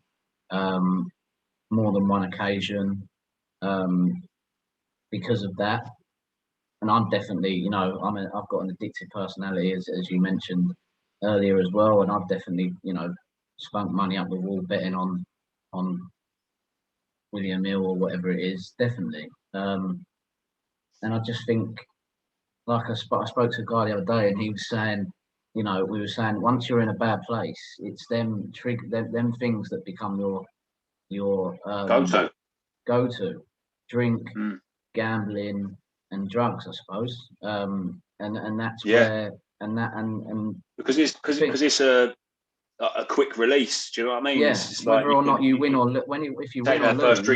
more than one occasion, because of that. And I'm definitely, you know, I've got an addictive personality, as you mentioned earlier as well, and I've definitely, you know, spunk money up the wall betting on William Hill or whatever it is, definitely. And I just think, like I spoke to a guy the other day, and he was saying, you know, we were saying once you're in a bad place, it's them things that become your go to drink, gambling, and drugs, I suppose. And that's where and because it's a quick release. Do you know what I mean? Yeah, It's just whether like or not you win or if you win or lose,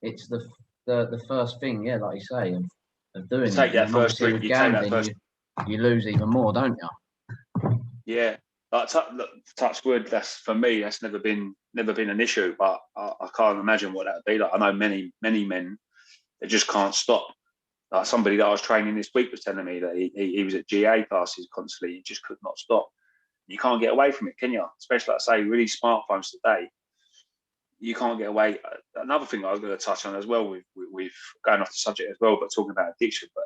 it's the first thing. Yeah, like you say, of doing take it. that And first obviously drink. with You take that gambling, first. you lose even more, don't you? Yeah, like touch wood. That's for me. That's never been an issue. But I can't imagine what that would be like. I know many men that just can't stop. Like somebody that I was training this week was telling me that he was at GA classes constantly. He just could not stop. You can't get away from it, can you? Especially, like I say, with these smartphones today, you can't get away. Another thing I was going to touch on as well, with going off the subject as well, but talking about addiction, but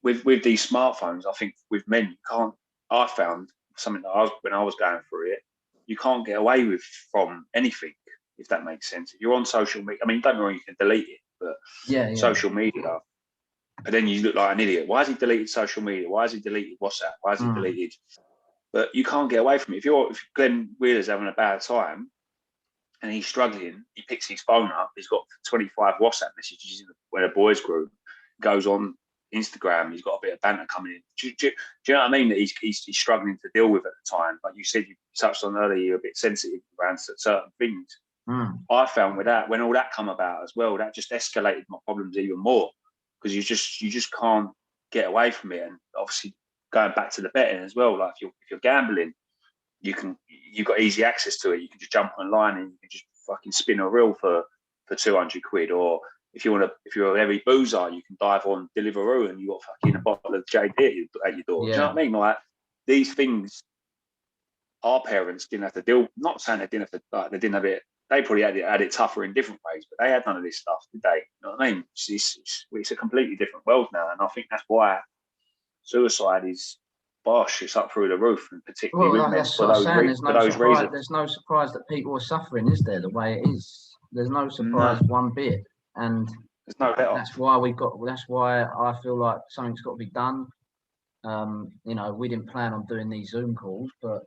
with these smartphones, I think with men, you can't. I found something that when I was going through it, you can't get away from anything, if that makes sense. If you're on social media, I mean, don't get me wrong, you can delete it, but social media. But then you look like an idiot. Why has he deleted social media? Why has he deleted WhatsApp? Why has he deleted? But you can't get away from it. If Glenn Wheeler's having a bad time and he's struggling, he picks his phone up. He's got 25 WhatsApp messages when a boys group goes on Instagram. He's got a bit of banter coming in. Do you know what I mean? That he's struggling to deal with at the time. Like you said, you touched on earlier, you're a bit sensitive around certain things. I found with that, when all that come about as well, that just escalated my problems even more, because you just can't get away from it. And obviously, going back to the betting as well, like if you're gambling, you've got easy access to it. You can just jump online and you can just fucking spin a reel for 200 quid. Or if you're a heavy boozer, you can dive on Deliveroo and you got fucking a bottle of JD at your door. Yeah. Do you know what I mean? Like these things, our parents didn't have to deal. Not saying they didn't have to, like, they didn't have it. They probably had it tougher in different ways, but they had none of this stuff, did they? You know what I mean? It's a completely different world now, and I think that's why suicide is bosh. It's up through the roof, and particularly with men for those reasons. There's no surprise that people are suffering, is there? The way it is, there's no surprise one bit, and there's no better. That's why I feel like something's got to be done. You know, we didn't plan on doing these Zoom calls, but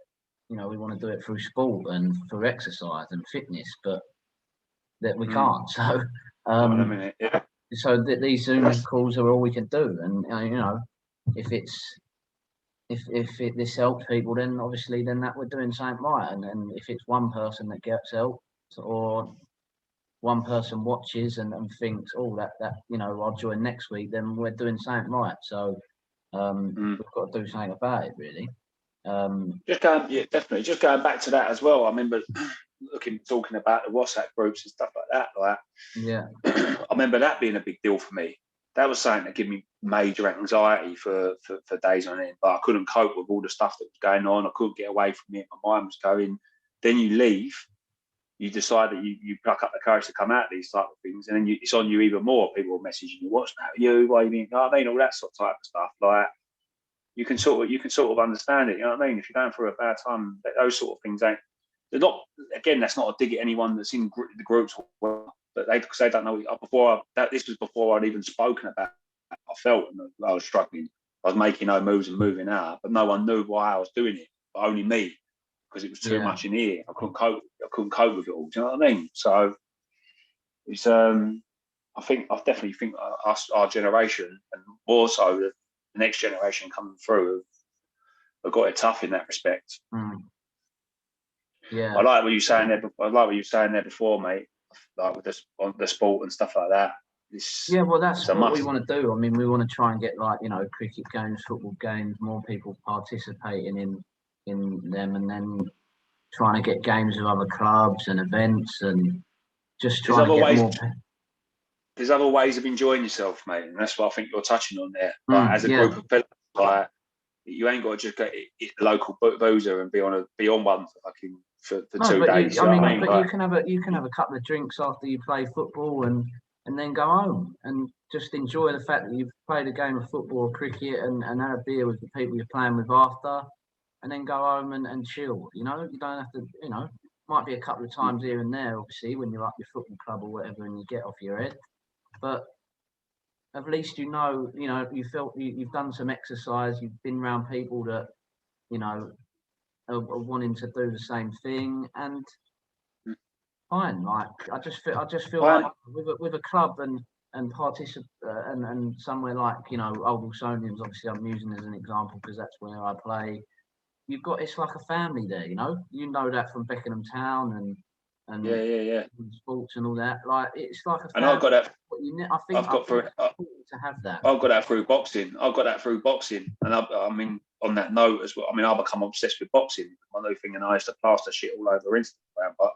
you know, we want to do it through sport and for exercise and fitness, but that we can't. So, so these Zoom calls are all we can do, and you know, if this helps people, then obviously that we're doing something right. And if it's one person that gets help, or one person watches and thinks, oh, that you know, I'll join next week, then we're doing something right. So we've got to do something about it, really. Definitely. Just going back to that as well. I remember talking about the WhatsApp groups and stuff like that. I remember that being a big deal for me. That was something that gave me major anxiety for days on end. But I couldn't cope with all the stuff that was going on. I couldn't get away from it. My mind was going. Then you leave. You decide that you pluck up the courage to come out of these type of things, and then it's on you even more. People are messaging you, "What's that? You? Why you mean?" You know what I mean? All that sort of type of stuff. Like you can sort of understand it. You know what I mean? If you're going through a bad time, those sort of things they're not. Again, that's not a dig at anyone that's in the groups, but because they don't know. This was before I'd even spoken about. I felt I was struggling. I was making no moves and moving out, but no one knew why I was doing it. But only me, because it was too much in here. I couldn't cope with it all. Do you know what I mean? So it's I definitely think our generation, and more so the next generation coming through, have got it tough in that respect. Yeah, I like what you were saying there. I like what you were saying there before, mate. Like with the sport and stuff like that. Yeah, well, that's a what must. we want to do. I mean, we want to try and get, like, cricket games, football games, more people participating in them, and then trying to get games with other clubs and events, and just trying to get more. There's other ways of enjoying yourself, mate, and that's what I think you're touching on there. Like, as a group of people, like, you ain't got to just go eat the local boozer and be on one for 2 days. But you can have a couple of drinks after you play football and then go home and just enjoy the fact that you've played a game of football or cricket and had a beer with the people you're playing with after, and then go home and chill. You don't have to. Might be a couple of times here and there, obviously, when you're up your football club or whatever, and you get off your head. But at least you felt you've done some exercise. You've been around people that are wanting to do the same thing, and fine. Like I just feel like with a club and participate and somewhere like Old Wilsonians. Obviously, I'm using as an example because that's where I play. It's like a family there. You know that from Beckenham Town and sports and all that. Like it's like a family. And I've got that. I think it's important to have that. I've got that through boxing. And I mean, on that note as well, I mean, I've become obsessed with boxing. My new thing, and I used to plaster shit all over Instagram, but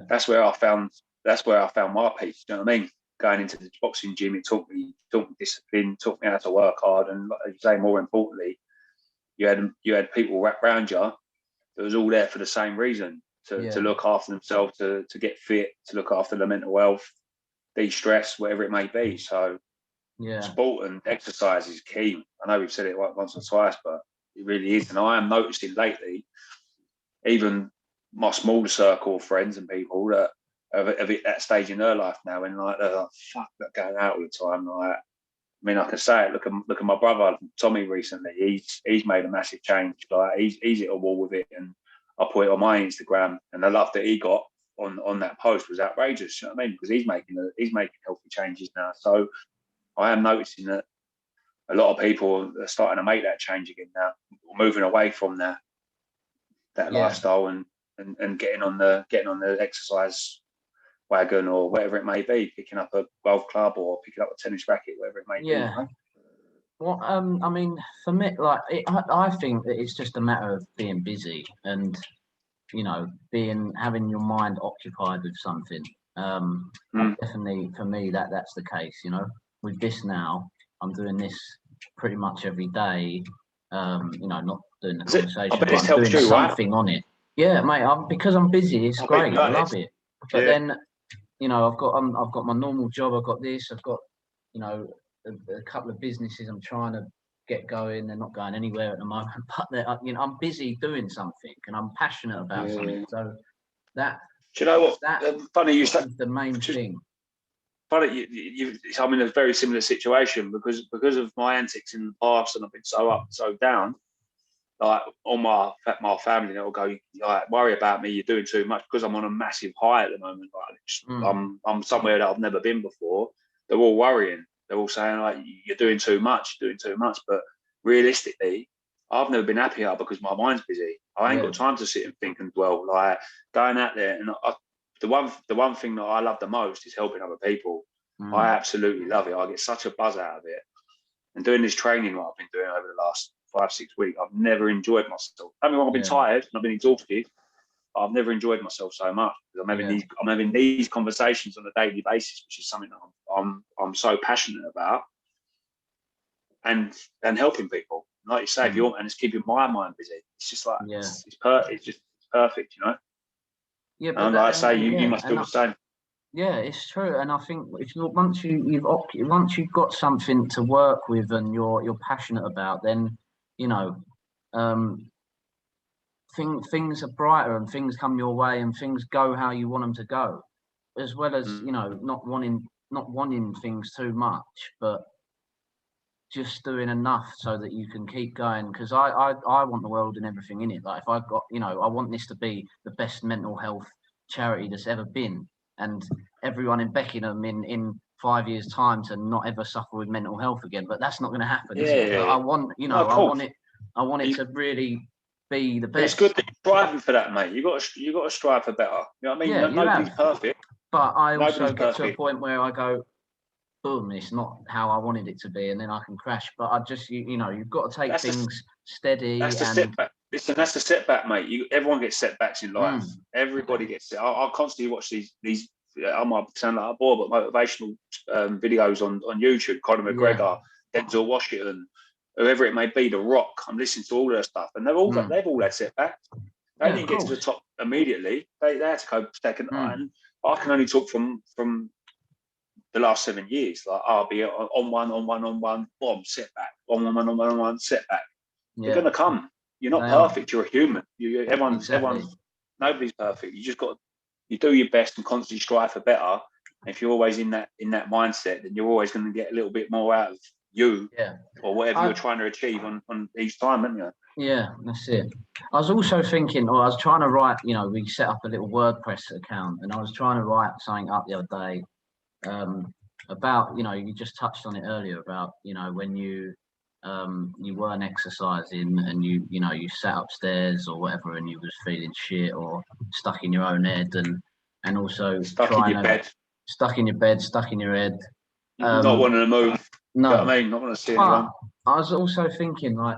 that's where I found my peace. You know what I mean? Going into the boxing gym, it taught me discipline, taught me how to work hard, and like you say, more importantly, you had people wrapped around you that was all there for the same reason, to look after themselves, to get fit, to look after their mental health, de-stress, whatever it may be. So sport and exercise is key. I know we've said it like once or twice, but it really is. And I am noticing lately, even my smaller circle of friends and people that are at that stage in their life now, and like they're like, fuck, they're going out all the time. Like, I mean, I can say it. Look at my brother Tommy recently. He's made a massive change. Like he's hit a wall with it, and I put it on my Instagram, and the love that he got on that post was outrageous. You know what I mean? Because he's making healthy changes now. So I am noticing that a lot of people are starting to make that change again now, moving away from that lifestyle and getting on the exercise wagon or whatever it may be, picking up a golf club or picking up a tennis racket, whatever it may be. Yeah. Right? Well, I mean, for me, like, I think that it's just a matter of being busy and, having your mind occupied with something. Definitely for me, that's the case. With this now, I'm doing this pretty much every day. Not doing the conversation, but I'm doing something on it. Yeah, mate. Because I'm busy, it's great. I love it. But then, I've got my normal job. I've got this. I've got, a couple of businesses I'm trying to get going. They're not going anywhere at the moment, but I'm busy doing something and I'm passionate about something. So that. Do you know what? Funny you say the main thing. Funny, I'm in a very similar situation because of my antics in the past, and I've been so up, so down. Like all my family, they'll go, like, worry about me. You're doing too much, because I'm on a massive high at the moment. Like I'm somewhere that I've never been before. They're all worrying. They're all saying, like, you're doing too much. But realistically, I've never been happier because my mind's busy. I ain't got time to sit and think and dwell. Like going out there, and the one thing that I love the most is helping other people. I absolutely love it. I get such a buzz out of it. And doing this training that I've been doing over the last 5-6 weeks, I've never enjoyed myself. I mean, I've been tired and I've been exhausted. I've never enjoyed myself so much, because I'm having these conversations on a daily basis, which is something that I'm so passionate about, and helping people. Like you say, and it's keeping my mind busy. It's just like it's just perfect, Yeah, but like I say, you must do the same. Yeah, it's true, and I think once you've got something to work with and you're passionate about, then things are brighter and things come your way and things go how you want them to go, as well as not wanting things too much, but just doing enough so that you can keep going. Because I want the world and everything in it. Like if I've got I want this to be the best mental health charity that's ever been, and everyone in Beckenham in 5 years' time to not ever suffer with mental health again. But that's not going to happen. Is it? I want I want it to really be the best. It's good that you're striving for that, mate. You got to strive for better. You know what I mean? Nobody's perfect. But I also get to a point where I go, boom, it's not how I wanted it to be, and then I can crash. But I just, you know, you've got to take things steady. That's the setback. Listen, that's the setback, mate. Everyone gets setbacks in life. Everybody gets it. I constantly watch these. I might sound like a bore, but motivational videos on YouTube. Conor McGregor, Denzel Washington, whoever it may be, The Rock. I'm listening to all their stuff, and they've all had setbacks. They didn't get to the top immediately. They had to go second. And I can only talk from the last 7 years. Like I'll be on one, boom, setback. On one, setback. They're gonna come. You're not perfect. You're a human. Everyone's nobody's perfect. You just you do your best and constantly strive for better. And if you're always in that mindset, then you're always going to get a little bit more out of you or whatever you're trying to achieve on each time, aren't you? Yeah, that's it. I was also thinking, or I was trying to write, you know, we set up a little WordPress account, and I was trying to write something up the other day about, you know, you just touched on it earlier about, you know, when you weren't exercising and you sat upstairs or whatever and you was feeling shit or stuck in your own head and also stuck in your bed, stuck in your head, not wanting to move. No, you know what I mean, not want to see anyone. I was also thinking, like,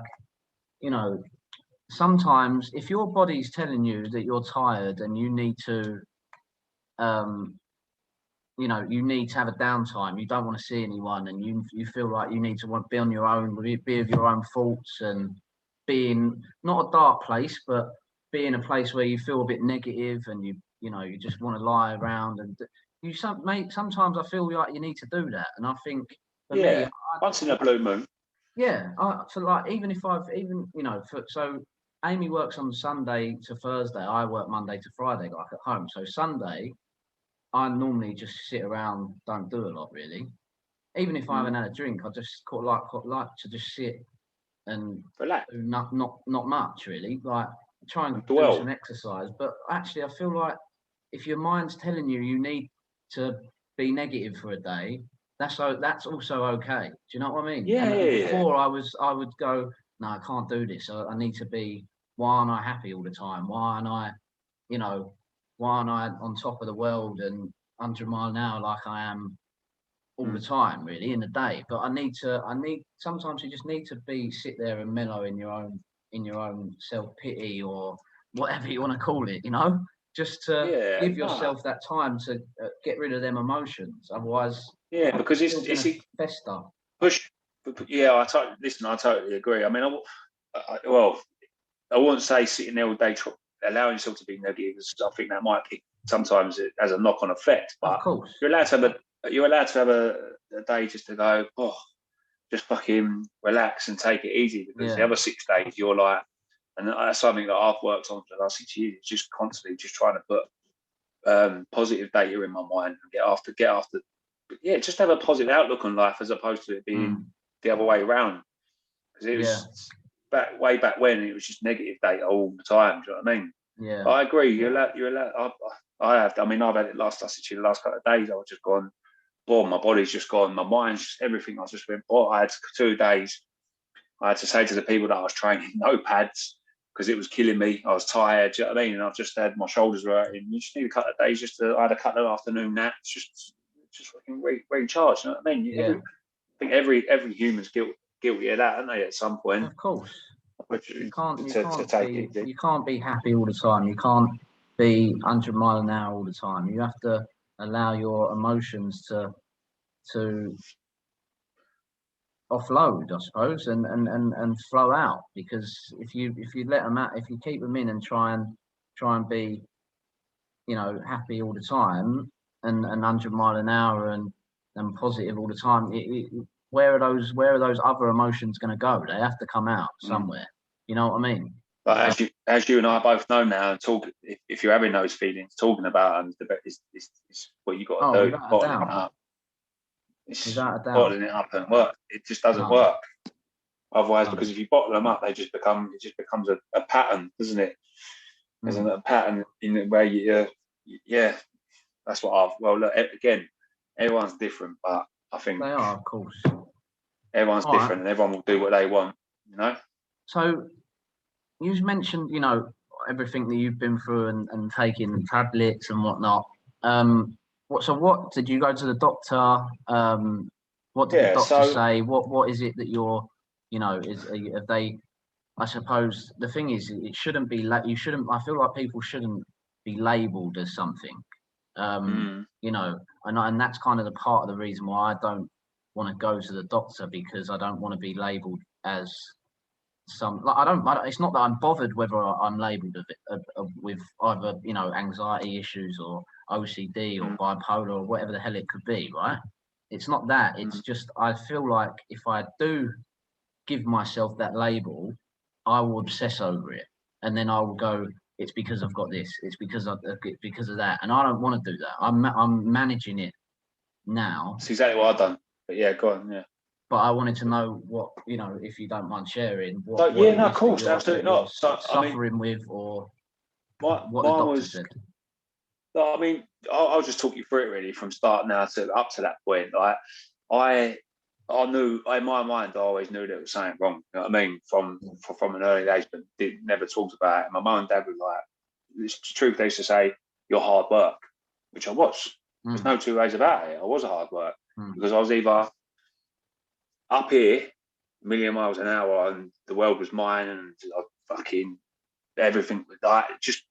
you know, sometimes if your body's telling you that you're tired and you need to you know, you need to have a downtime. You don't want to see anyone, and you feel like you need to be on your own, be with your own thoughts, and be in not a dark place, but be in a place where you feel a bit negative, and you know you just want to lie around. And sometimes I feel like you need to do that, and I think for me, once in a blue moon. Yeah, so like even you know, so Amy works on Sunday to Thursday. I work Monday to Friday, like at home. So Sunday, I normally just sit around, don't do a lot really. Even if I haven't had a drink, I just like to just sit and relax. Do not much really. Like try and do some exercise. But actually, I feel like if your mind's telling you need to be negative for a day, that's also okay. Do you know what I mean? Yeah. Before I would go, no, I can't do this. I need to be. Why aren't I happy all the time? Why aren't I, you know? Why aren't I on top of the world and 100 mile an hour like I am all the time, really, in the day? But sometimes you just need to sit there and mellow in your own self-pity or whatever you want to call it, you know, just to give yourself that time to get rid of them emotions. Otherwise, because it's fester. Push. Yeah, I totally agree. I mean, I wouldn't say sitting there all day allowing yourself to be negative. I think that might be sometimes it has a knock-on effect. But you're allowed to have a day just to go, just fucking relax and take it easy. Because the other 6 days you're like, and that's something that I've worked on for the last 6 years. Just constantly just trying to put positive data in my mind and get after. Just have a positive outlook on life as opposed to it being the other way around. Because it was way back when it was just negative data all the time. Do you know what I mean? Yeah. But I agree. You're allowed. I have. I mean, I've had it the last couple of days. I was just gone. Boom, my body's just gone. My mind's just everything. I just went. I had 2 days. I had to say to the people that I was training, no pads, because it was killing me. I was tired. Do you know what I mean? And I've just had my shoulders were hurting. You just need a couple of days I had a couple of afternoon naps, just fucking recharge. You know what I mean? I think every human's guilty of that, aren't they? At some point, of course. You can't be happy all the time. You can't be 100 mile an hour all the time. You have to allow your emotions to offload, I suppose, and flow out. Because if you let them out, if you keep them in and try and be, you know, happy all the time and 100 mile an hour and positive all the time, where are those other emotions going to go? They have to come out somewhere. You know what I mean? But as you and I both know now, if you're having those feelings, talking about them is what you got to do. Bottling it up. Bottling it up and work. It just doesn't work. Otherwise, because if you bottle them up, it just becomes a pattern, doesn't it? There's a pattern in the way that's what look, again, everyone's different, but I think they are, of course. Everyone's different and everyone will do what they want, you know? So you mentioned, you know, everything that you've been through and taking tablets and whatnot. What did you go to the doctor? What did the doctor say? What is it that you're, you know, have they? I suppose the thing is, it shouldn't be you shouldn't. I feel like people shouldn't be labelled as something. You know, and that's kind of the part of the reason why I don't want to go to the doctor, because I don't want to be labelled as like I don't. It's not that I'm bothered whether I'm labelled with either, you know, anxiety issues or OCD or bipolar or whatever the hell it could be, right? It's not that. It's just I feel like if I do give myself that label, I will obsess over it, and then I will go, it's because I've got this, it's because of that, and I don't want to do that. I'm managing it now. That's exactly what I've done. But yeah, go on. Yeah. But I wanted to know what, you know, if you don't mind sharing. No, of course, absolutely not. So, suffering with, or what the doctor said. I mean, I'll just talk you through it really from start now to up to that point. Like, I knew in my mind, I always knew there was something wrong. You know what I mean? From an early age, but never talked about it. And my mum and dad were like, it's the truth. They used to say, "You're hard work," which I was. There's no two ways about it. I was a hard work because I was either up here, a million miles an hour, and the world was mine, and fucking everything was like just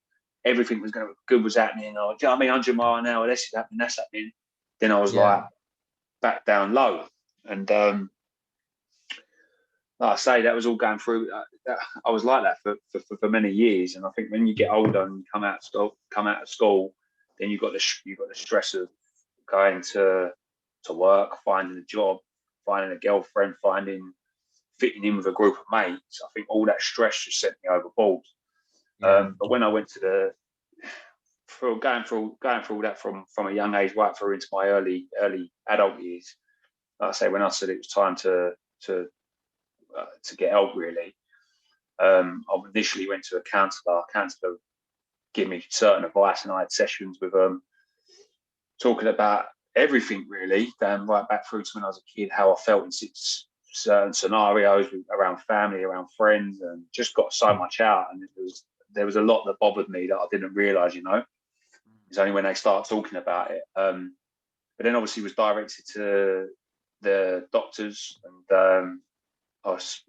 everything was going to good was happening. Or, do you know what I mean? 100 mile an hour, this is happening, that's happening. Then I was like back down low, and like I say, that was all going through. I was like that for many years, and I think when you get older and come out of school, then you've got the stress of going to work, finding a job, finding a girlfriend, fitting in with a group of mates. I think all that stress just sent me overboard. But when I went to going through all that from a young age right through into my early adult years, like I say, when I said it was time to get help, really, I initially went to a counsellor. A counsellor gave me certain advice, and I had sessions with talking about everything, really, going right back through to when I was a kid, how I felt in certain scenarios around family, around friends, and just got so much out. And there was a lot that bothered me that I didn't realise, you know. It's only when they start talking about it. But then obviously was directed to the doctors, and I was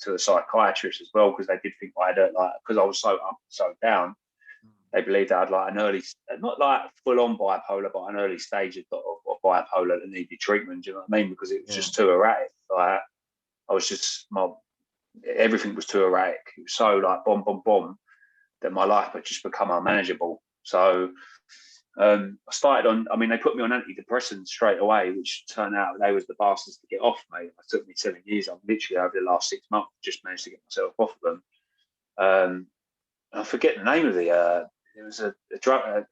to the psychiatrist as well, because they did think I had because I was so up, so down. They believed I had like an early, not like full-on bipolar, but an early stage of bipolar that needed treatment. Do you know what I mean? Because it was just too erratic. Like I was just everything was too erratic. It was so like bomb, bomb, bomb that my life had just become unmanageable. So I started on. I mean, they put me on antidepressants straight away, which turned out they was the bastards to get off, mate. It took me 7 years. I've literally over the last 6 months just managed to get myself off of them. I forget the name of the. There was a tablet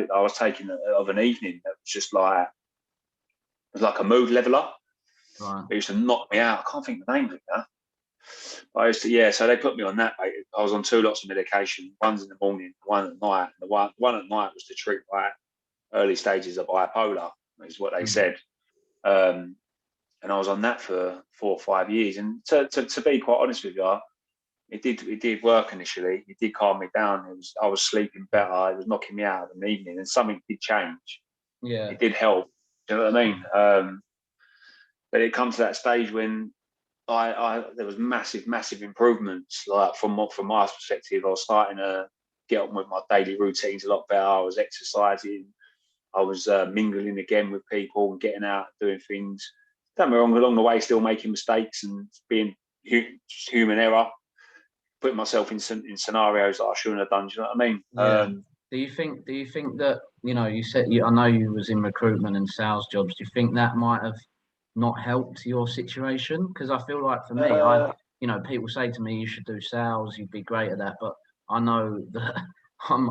that I was taking of an evening that was just like, it was like a mood leveler. Right. It used to knock me out. I can't think of the name of it now. But I used to, so they put me on that, mate. I was on 2 lots of medication. One's in the morning, one at night. And the one at night was to treat like early stages of bipolar, is what they said. And I was on that for 4 or 5 years. And to be quite honest with you, it did work initially. It did calm me down. I was sleeping better. It was knocking me out of the evening, and something did change. Yeah, it did help. Do you know what I mean? But it comes to that stage when there was massive improvements. Like from my perspective, I was starting to get on with my daily routines a lot better. I was exercising. I was mingling again with people and getting out, doing things. Don't get me wrong, along the way, still making mistakes and being human error. Putting myself in scenarios that I shouldn't have done. Do you know what I mean? Yeah. Do you think that, you know, you said I know you was in recruitment and sales jobs. Do you think that might have not helped your situation? Because I feel like for me, you know, people say to me, you should do sales, you'd be great at that. But I know that I'm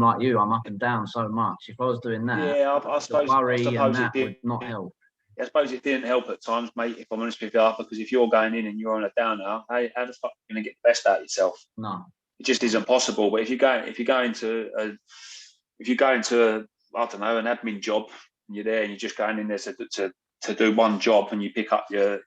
like you, I'm up and down so much. If I was doing that, I suppose the worry and that would not help. I suppose it didn't help at times, mate, if I'm honest with you, because if you're going in and you're on a downer, how the fuck are you going to get the best out of yourself? No. It just isn't possible. But if you go into I don't know, an admin job, and you're there and you're just going in there to do one job, and you pick up your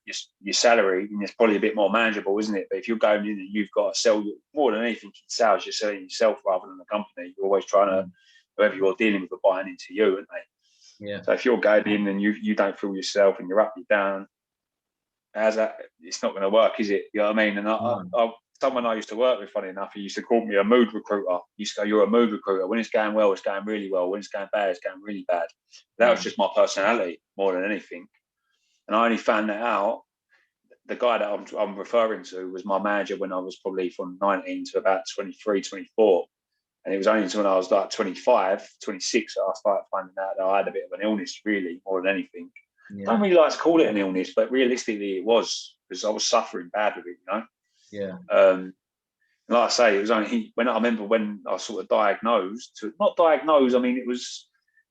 salary, and it's probably a bit more manageable, isn't it? But if you're going in and you've got to sell, more than anything in sales, you're selling yourself rather than the company. You're always trying to, whoever you're dealing with are buying into you, aren't they? Yeah. So if you're going in and you don't feel yourself and you're up, you're down, how's that? It's not going to work, is it? You know what I mean? And someone I used to work with, funny enough, he used to call me a mood recruiter. He used to go, "You're a mood recruiter. When it's going well, it's going really well. When it's going bad, it's going really bad." That was just my personality more than anything. And I only found that out. The guy that I'm referring to was my manager when I was probably from 19 to about 23, 24. And it was only until when I was like 25, 26 that I started finding out that I had a bit of an illness, really, more than anything. I don't really like to call it an illness, but realistically it was, because I was suffering bad with it, you know? Yeah. Like I say, it was only when I remember when I sort of diagnosed, not diagnosed, I mean,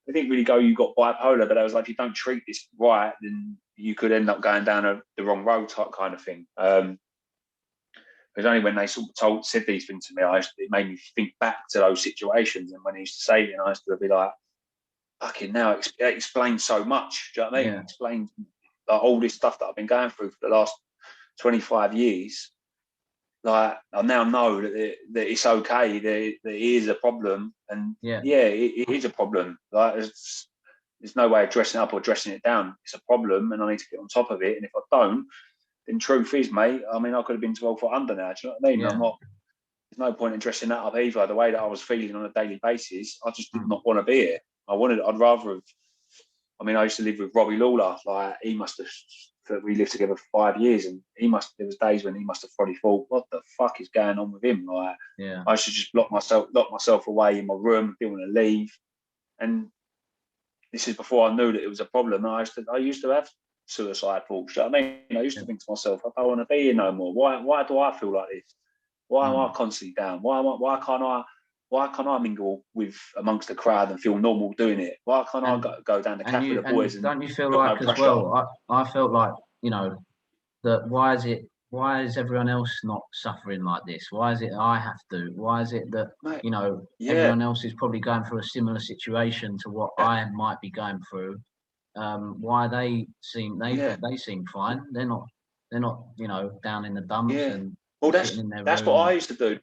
they didn't really go, you got bipolar, but I was like, if you don't treat this right, then you could end up going down the wrong road type kind of thing. It was only when they sort of said these things to me, it made me think back to those situations. And when he used to say it, I used to be like, fucking now, it explains so much. Do you know what I mean? It explains like, all this stuff that I've been going through for the last 25 years. Like, I now know that it's okay, that it is a problem. And it is a problem. Like, there's no way of dressing up or dressing it down. It's a problem and I need to get on top of it. And if I don't, then truth is, mate, I mean, I could have been 12 foot under now. Do you know what I mean? Yeah. There's no point in dressing that up either. The way that I was feeling on a daily basis, I just did not want to be here. I'd rather have, I mean, I used to live with Robbie Lawler. Like, we lived together for 5 years, and there was days when he must have probably thought, what the fuck is going on with him? Like, I should just lock myself away in my room, didn't want to leave. And this is before I knew that it was a problem. I used to have suicide thoughts. You know what I mean? I used to think to myself, I don't want to be here no more. Why do I feel like this? Why am I constantly down? Why can't I mingle with amongst the crowd and feel normal doing it? Why can't I go down the cafe with the boys? And don't you feel like as well? I felt like, you know, that why is everyone else not suffering like this? Why is it I have to? Why is it that, you know, everyone else is probably going through a similar situation to what I might be going through? Why they seem fine? They're not, you know, down in the dumps and sitting in their that's room. what I used to do.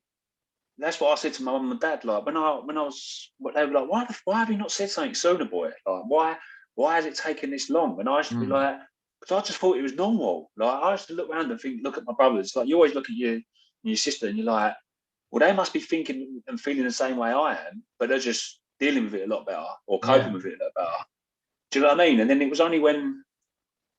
That's what I said to my mum and dad. Like, when I was, they were like, why have you not said something sooner, boy? Like, why has it taken this long? And I used to be like, because I just thought it was normal. Like, I used to look around and look at my brothers. Like, you always look at your sister and you're like, well, they must be thinking and feeling the same way I am, but they're just dealing with it a lot better or coping with it a lot better. Do you know what I mean? And then it was only when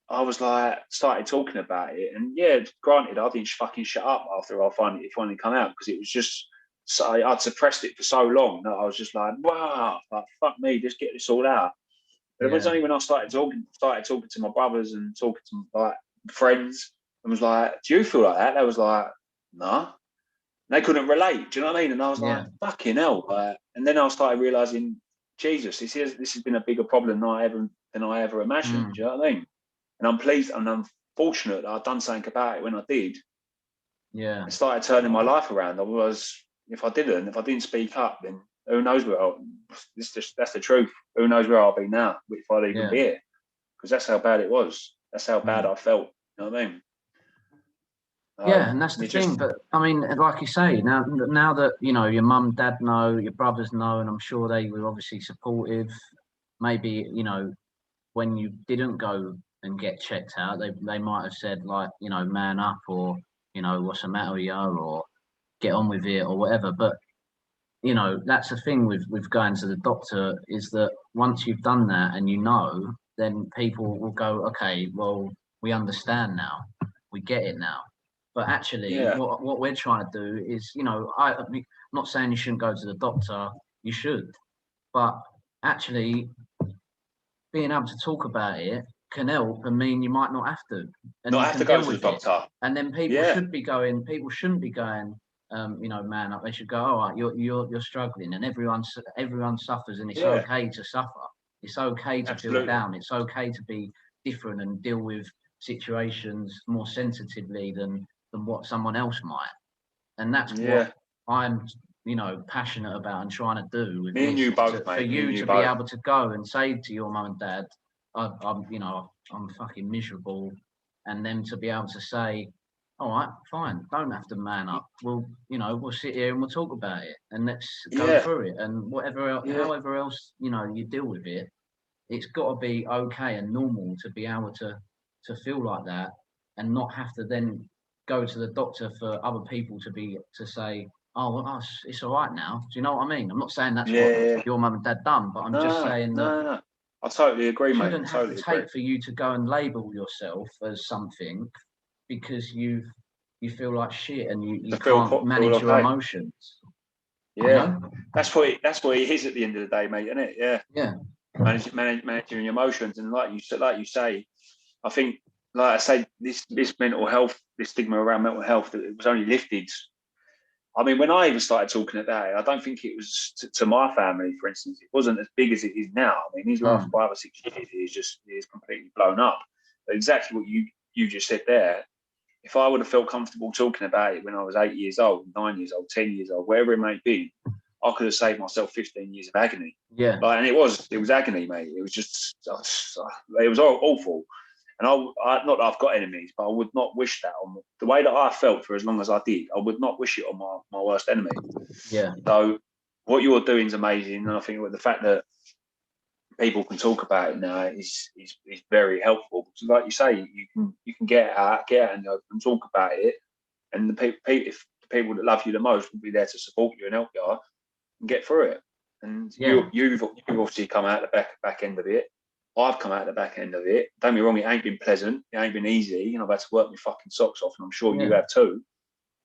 I was like, started talking about it, and granted, I didn't fucking shut up after it finally come out, because it was just, so I'd suppressed it for so long that I was just like, wow, like, fuck me, just get this all out. But it was only when I started talking to my brothers and talking to like friends, and was like, do you feel like that? They was like, nah. They couldn't relate. Do you know what I mean? And I was like, fucking hell. And then I started realizing, Jesus, this has been a bigger problem than I ever imagined. Do you know what I mean? And I'm pleased and I'm fortunate that I've done something about it when I did. Yeah. And started turning my life around. If I didn't speak up, then who knows that's the truth. Who knows where I'll be now if I'd even be here? Because that's how bad it was. That's how bad I felt. You know what I mean? Yeah, and that's the thing. But I mean, like you say, now that, you know, your mum, dad know, your brothers know, and I'm sure they were obviously supportive. Maybe, you know, when you didn't go and get checked out, they might have said, like, you know, man up, or, you know, what's the matter with you, or get on with it, or whatever. But, you know, that's the thing with going to the doctor, is that once you've done that and you know, then people will go, okay, well, we understand now, we get it now. But actually, what we're trying to do is, you know, I'm not saying you shouldn't go to the doctor, you should, but actually being able to talk about it can help and mean you might not have to. And not you have can to go deal to the with it. doctor. And then people shouldn't be going, you know, man up. They should go, all right, you're struggling, and everyone suffers, and it's okay to suffer. It's okay to feel down. It's okay to be different and deal with situations more sensitively than what someone else might. And that's what I'm, you know, passionate about and trying to do with Me this. And you both, for you to be able to go and say to your mum and dad, I'm fucking miserable, and them to be able to say, all right, fine, don't have to man up. We'll sit here and we'll talk about it, and let's go through it, and however else, you know, you deal with it, it's got to be okay and normal to be able to feel like that, and not have to then go to the doctor for other people to say, oh, well, it's all right now. Do you know what I mean? I'm not saying that's what your mum and dad done, but I'm just saying that. No. I totally agree, mate. Shouldn't have to take for you to go and label yourself as something because you feel like shit and you can't manage your emotions. Yeah, you know? that's what it is at the end of the day, mate, isn't it? Yeah. Yeah. Managing your emotions, and like you say, I think, like I say, this mental health, this stigma around mental health, it was only lifted. I mean, when I even started talking at that, I don't think it was to my family, for instance. It wasn't as big as it is now. I mean, these last 5 or 6 years, it's completely blown up. But exactly what you just said there. If I would have felt comfortable talking about it when I was 8 years old, 9 years old, 10 years old, wherever it may be, I could have saved myself 15 years of agony. Yeah. And it was agony, mate. It was just, it was awful. And I not that I've got enemies, but I would not wish that on the way that I felt for as long as I did. I would not wish it on my worst enemy. Yeah. So what you're doing is amazing, and I think with the fact that people can talk about it now is very helpful. Because like you say, you can get out and and talk about it, and the people that love you the most will be there to support you and help you and get through it. And you've obviously come out the back end of it. I've come out the back end of it. Don't be wrong, it ain't been pleasant. It ain't been easy. I've had to work my fucking socks off, and I'm sure you have too.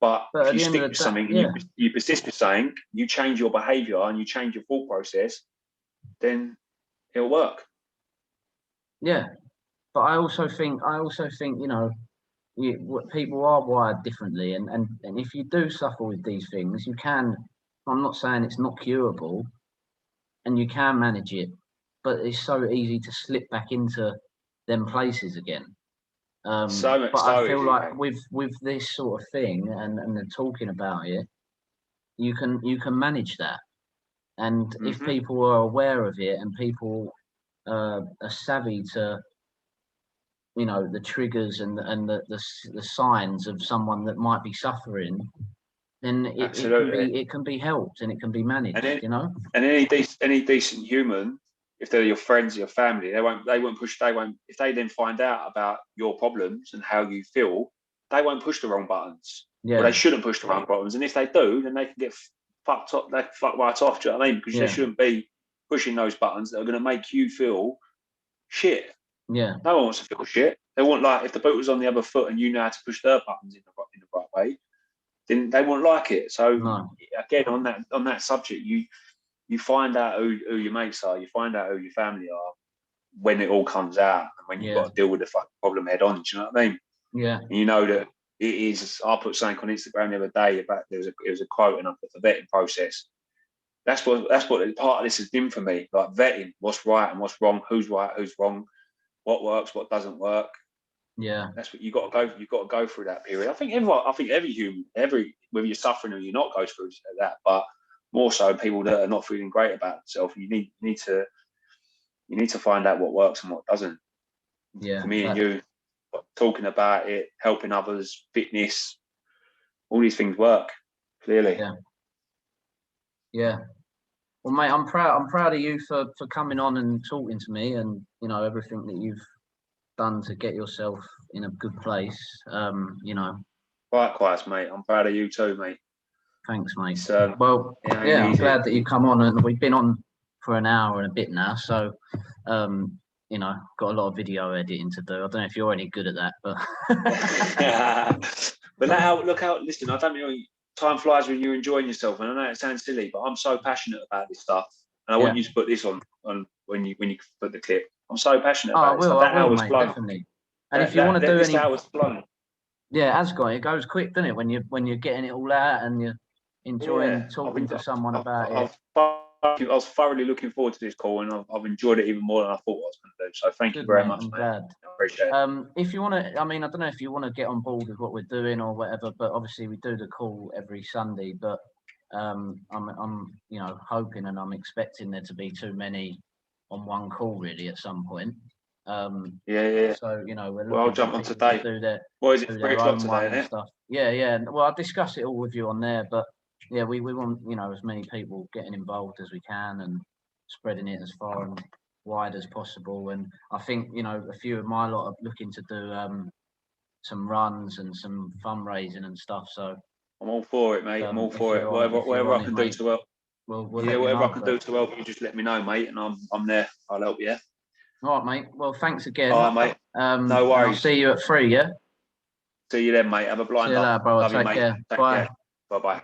But if you stick with something and you persist with something, you change your behaviour and you change your thought process, then it'll work. Yeah, but I also think people are wired differently, and if you do suffer with these things, you can. I'm not saying it's not curable, and you can manage it, but it's so easy to slip back into them places again. I feel like with this sort of thing and the talking about it, you can manage that. And if people are aware of it and people are savvy to, the triggers and the signs of someone that might be suffering, then it can be helped and it can be managed. And any decent human, if they're your friends, your family, they won't push. If they then find out about your problems and how you feel, they won't push the wrong buttons. Yeah. Or they shouldn't push the wrong buttons. And if they do, then they can get fucked up. They can fuck right off. Do you know what I mean? Because they shouldn't be pushing those buttons that are going to make you feel shit. Yeah. No one wants to feel shit. They want, like, if the boot was on the other foot and you know how to push their buttons in the right way, then they won't like it. So again, on that subject, you find out who your mates are, you find out who your family are when it all comes out, and when you've got to deal with the fucking problem head on. Do you know what I mean? Yeah. And you know that it is. I put something on Instagram the other day about there was a quote, and I put the vetting process. That's what part of this has been for me. Like vetting what's right and what's wrong, who's right, who's wrong, what works, what doesn't work. Yeah, that's what you got to go. You've got to go through that period. I think every human, whether you're suffering or you're not, goes through that. But more so, people that are not feeling great about themselves, you need to find out what works and what doesn't. Yeah, for me and you, talking about it, helping others, fitness, all these things work clearly. Yeah. Well, mate, I'm proud of you for coming on and talking to me, and everything that you've done to get yourself in a good place. Likewise, mate. I'm proud of you too, mate. Thanks, mate. I'm glad that you come on, and we've been on for an hour and a bit now, so got a lot of video editing to do. I don't know if you're any good at that, but but look out, listen, I don't know, time flies when you're enjoying yourself, and I know it sounds silly, but I'm so passionate about this stuff, and I want you to put this on when you put the clip. I'm so passionate about it. I will, mate, definitely. And if you want to do any, hour's flown. Yeah, it goes quick, doesn't it? When you're getting it all out and you're enjoying talking to someone about it. I was thoroughly looking forward to this call, and I've enjoyed it even more than I thought I was going to do. So thank you very much, mate. I'm glad. I appreciate it. If you want to, I don't know if you want to get on board with what we're doing or whatever, but obviously we do the call every Sunday. But I'm hoping and I'm expecting there to be too many on one call really at some point. So I'll jump on today. What is it? 3 o'clock today, isn't it? Stuff. Yeah. Well, I'll discuss it all with you on there, but yeah, we want as many people getting involved as we can and spreading it as far and wide as possible. And I think, you know, a few of my lot are looking to do some runs and some fundraising and stuff. So I'm all for it, mate. I'm all for it. if you're Whatever on I it, can do mate, to help. we'll Yeah, let you whatever I know. can do to help you, just let me know, mate, and I'm there. I'll help you. Yeah. All right, mate. Well, thanks again. All right, mate. No And I'll worries. see you at 3, yeah? See you then, mate. Have a blind See you later, up. brother. Love you, Take mate. care. Take Bye. care. Bye-bye.